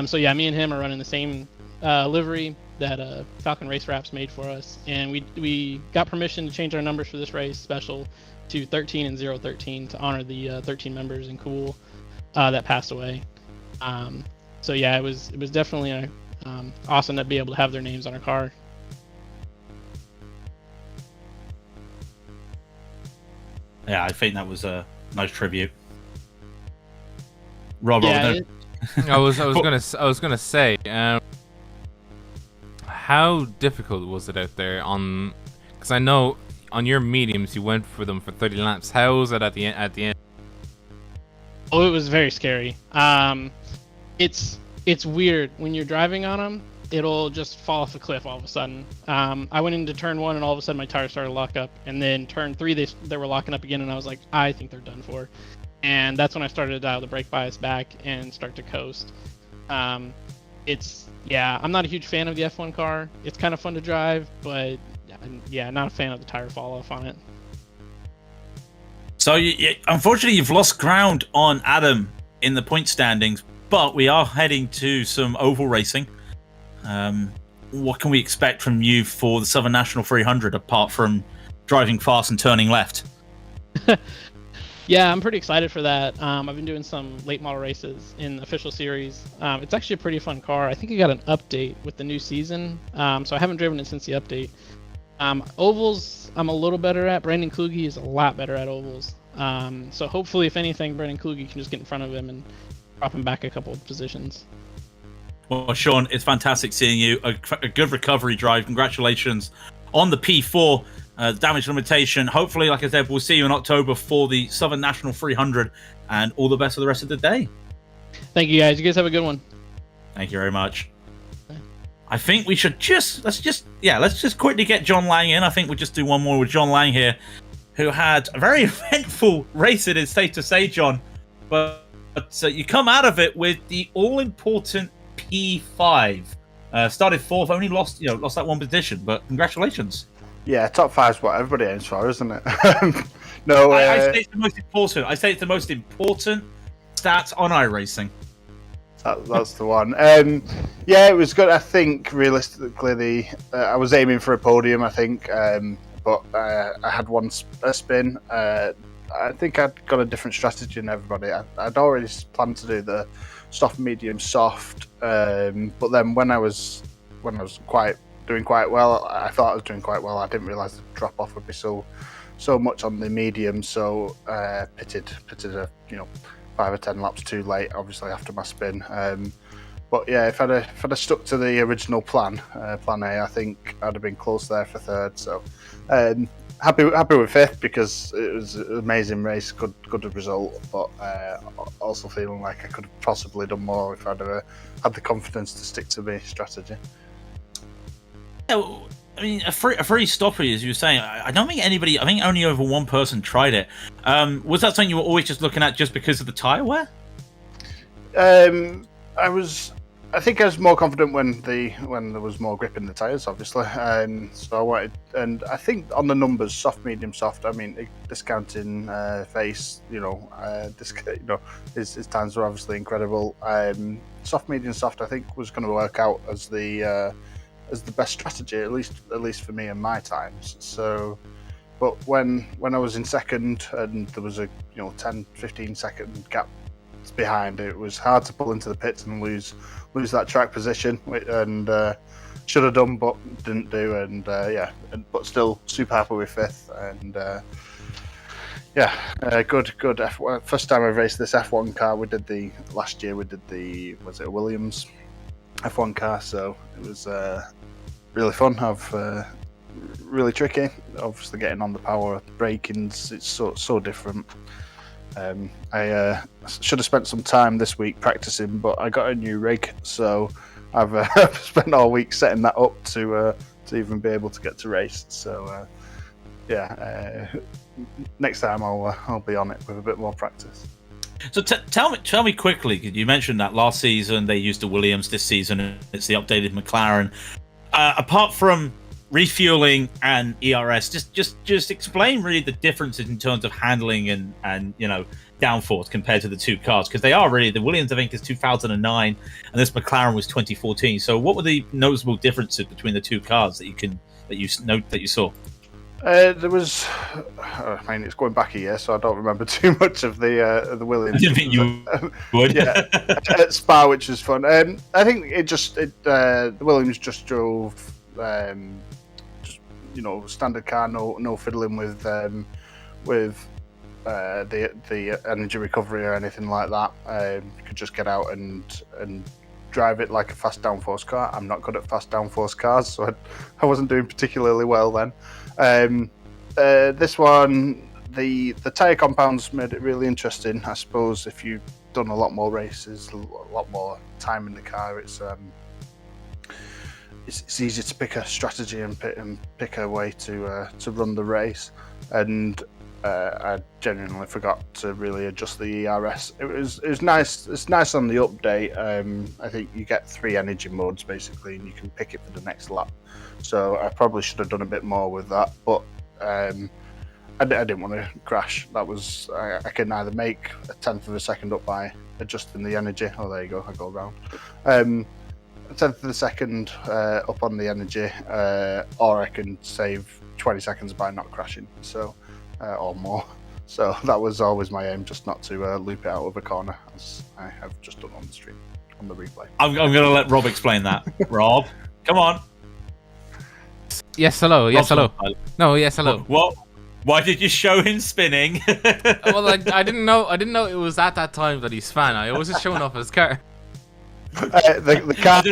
So yeah, me and him are running the same livery that Falcon Race Wraps made for us, and we got permission to change our numbers for this race special to 13 and 013 to honor the 13 members in Cool that passed away. So yeah, it was definitely awesome to be able to have their names on our car. Yeah, I think that was a nice tribute. Rob, Yeah, I was gonna say, how difficult was it out there on? Because I know on your mediums you went for them for 30 laps. How was it at the end? Oh, it was very scary. It's weird when you're driving on them. It'll just fall off a cliff all of a sudden. I went into turn 1 and all of a sudden my tires started to lock up, and then turn 3 they were locking up again, and I was like, I think they're done for. And that's when I started to dial the brake bias back and start to coast. I'm not a huge fan of the F1 car. It's kind of fun to drive, but yeah, not a fan of the tire fall off on it. So unfortunately, you've lost ground on Adam in the point standings, but we are heading to some oval racing. What can we expect from you for the Southern National 300 apart from driving fast and turning left? Yeah, I'm pretty excited for that. I've been doing some late model races in the official series. It's actually a pretty fun car. I think it got an update with the new season, so I haven't driven it since the update. Ovals, I'm a little better at. Brandon Kluge is a lot better at ovals. So hopefully, if anything, Brandon Kluge can just get in front of him and drop him back a couple of positions. Well, Sean, it's fantastic seeing you. A good recovery drive. Congratulations on the P4 damage limitation. Hopefully, like I said, we'll see you in October for the Southern National 300, and all the best for the rest of the day. Thank you, guys. You guys have a good one. Thank you very much. I think we should let's just quickly get John Lang in. I think we'll just do one more with John Lang here, who had a very eventful race, it is safe to say, John. But you come out of it with the all-important P5. Started 4th, only lost that one position, but congratulations. Yeah, top 5's what everybody aims for, isn't it? No, I say it's the most important. I say it's the most important stats on iRacing. That's the one. Yeah, it was good. I think realistically, I was aiming for a podium. I think, but I had a spin. I think I'd got a different strategy than everybody. I'd already planned to do the soft, medium, soft. But then when I was doing quite well, I thought I was doing quite well. I didn't realise the drop off would be so much on the medium. So pitted 5 or 10 laps too late, obviously after my spin. But yeah, if I'd have stuck to the original plan A, I think I'd have been close there for third. So happy with fifth because it was an amazing race, good result. But also feeling like I could have possibly done more if I'd have had the confidence to stick to my strategy. Yeah, I mean, a free stopper, as you were saying. I don't think anybody. I think only over one person tried it. Was that something you were always just looking at just because of the tyre wear? I think I was more confident when there was more grip in the tyres, obviously. So I wanted, and I think on the numbers, soft, medium, soft. I mean, discounting face, his times were obviously incredible. Soft, medium, soft. I think was going to work out as the best strategy, at least for me and my times. So, but when I was in second and there was a 10-15 second gap behind, it was hard to pull into the pits and lose that track position, and should have done but didn't do, and but still super happy with fifth, and good F1. First time I've raced this F1 car. Last year we did the Williams F1 car, so it was really fun. Really tricky, obviously getting on the power braking's it's so different. I should have spent some time this week practicing, but I got a new rig, so I've spent all week setting that up to even be able to get to race. So next time I'll be on it with a bit more practice. So tell me quickly, because you mentioned that last season they used the Williams, this season it's the updated McLaren. Apart from refueling and ERS, just explain really the differences in terms of handling and downforce compared to the two cars, because they are really, the Williams I think is 2009 and this McLaren was 2014. So what were the noticeable differences between the two cars that you saw? There was, I mean, it's going back a year, so I don't remember too much of the Williams. I didn't think you would. Yeah, at Spa, which was fun. I think the Williams just drove, standard car, no fiddling with the energy recovery or anything like that. You could just get out and drive it like a fast downforce car. I'm not good at fast downforce cars, so I wasn't doing particularly well then. This one, the tyre compounds made it really interesting. I suppose if you've done a lot more races, a lot more time in the car, it's easier to pick a strategy and pick a way to run the race. And I genuinely forgot to really adjust the ERS. It was nice. It's nice on the update. I think you get 3 energy modes basically, and you can pick it for the next lap. So I probably should have done a bit more with that, but I didn't want to crash. That was I can either make a 1/10 of a second up by adjusting the energy. Oh, there you go. I go around. A 1/10 of a second up on the energy, or I can save 20 seconds by not crashing. So. Or more. So that was always my aim, just not to loop it out of a corner, as I have just done on the stream, on the replay. I'm going to let Rob explain that. Rob, come on. Yes, hello. Yes, hello. No, yes, hello. What? Why did you show him spinning? Well, I didn't know it was at that time that he's fan. I was just showing off his car. The car.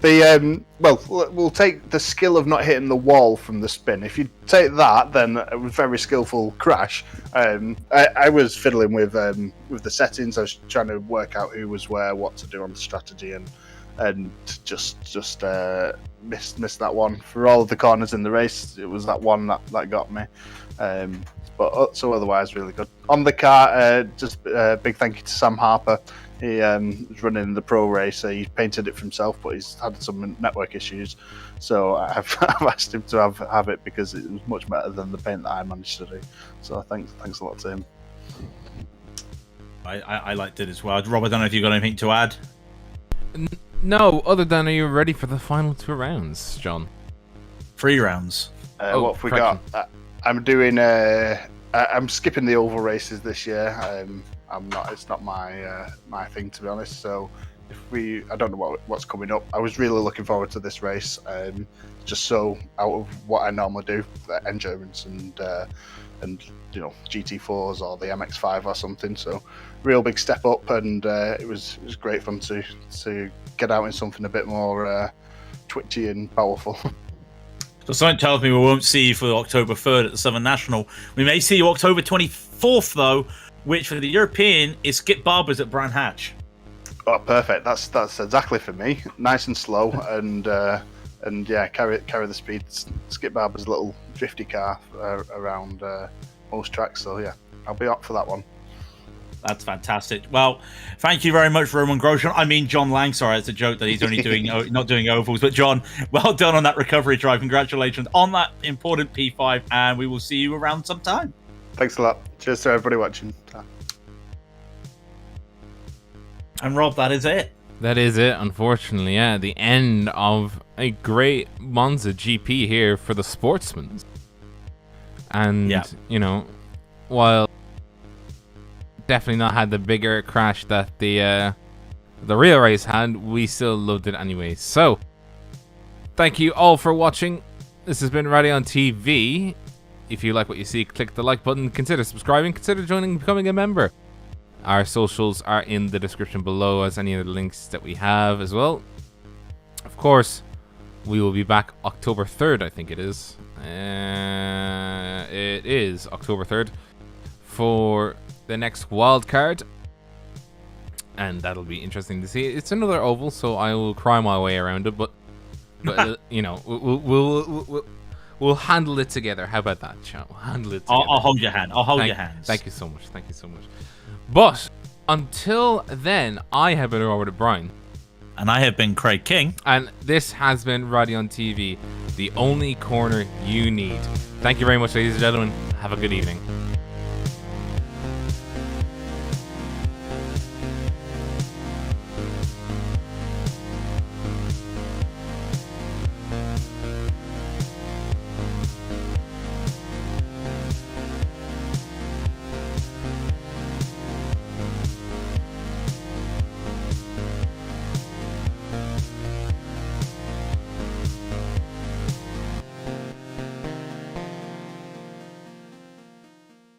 We'll take the skill of not hitting the wall from the spin. If you take that, then it was very skillful crash. I was fiddling with the settings. I was trying to work out who was where, what to do on the strategy, and just missed that one. For all of the corners in the race, it was that one that got me. But so otherwise, really good. On the car, just big thank you to Sam Harper. He was running the pro race. He painted it for himself, but he's had some network issues. So I've asked him to have it because it was much better than the paint that I managed to do. So thanks a lot to him. I liked it as well. Rob, I don't know if you've got anything to add. No, other than are you ready for the final 2 rounds, John? 3 rounds. What have we got? I'm doing. I'm skipping the oval races this year. I'm not. It's not my thing, to be honest. So I don't know what's coming up. I was really looking forward to this race. Just so out of what I normally do, endurance and GT4s or the MX5 or something. So real big step up, and it was great fun to get out in something a bit more twitchy and powerful. So something tells me we won't see you for October 3rd at the Southern National. We may see you October 24th though, which for the European is Skip Barber's at Brands Hatch. Oh, perfect. That's exactly for me. Nice and slow, and yeah, carry the speed. Skip Barber's little drifty car around most tracks. So yeah, I'll be up for that one. That's fantastic. Well, thank you very much, Roman Grosjean. I mean, John Lang. Sorry, it's a joke that he's only doing not doing ovals. But John, well done on that recovery drive. Congratulations on that important P5, and we will see you around sometime. Thanks a lot. Cheers to everybody watching. And Rob, that is it. That is it, unfortunately. Yeah, the end of a great Monza GP here for the Sportsman. And, while definitely not had the bigger crash that the real race had, we still loved it anyway. So, thank you all for watching. This has been Raidillon TV. If you like what you see, click the like button, consider subscribing, consider becoming a member. Our socials are in the description below, as any of the links that we have as well. Of course, we will be back October 3rd, I think it is. It is October 3rd for the next wild card, and that'll be interesting to see. It's another oval, so I will cry my way around it, but we'll handle it together. How about that, Joe? We'll handle it together. I'll hold your hand. I'll hold your hands. Thank you so much. Thank you so much. But until then, I have been Robert O'Brien. And I have been Craig King. And this has been Raidillon TV, the only corner you need. Thank you very much, ladies and gentlemen. Have a good evening.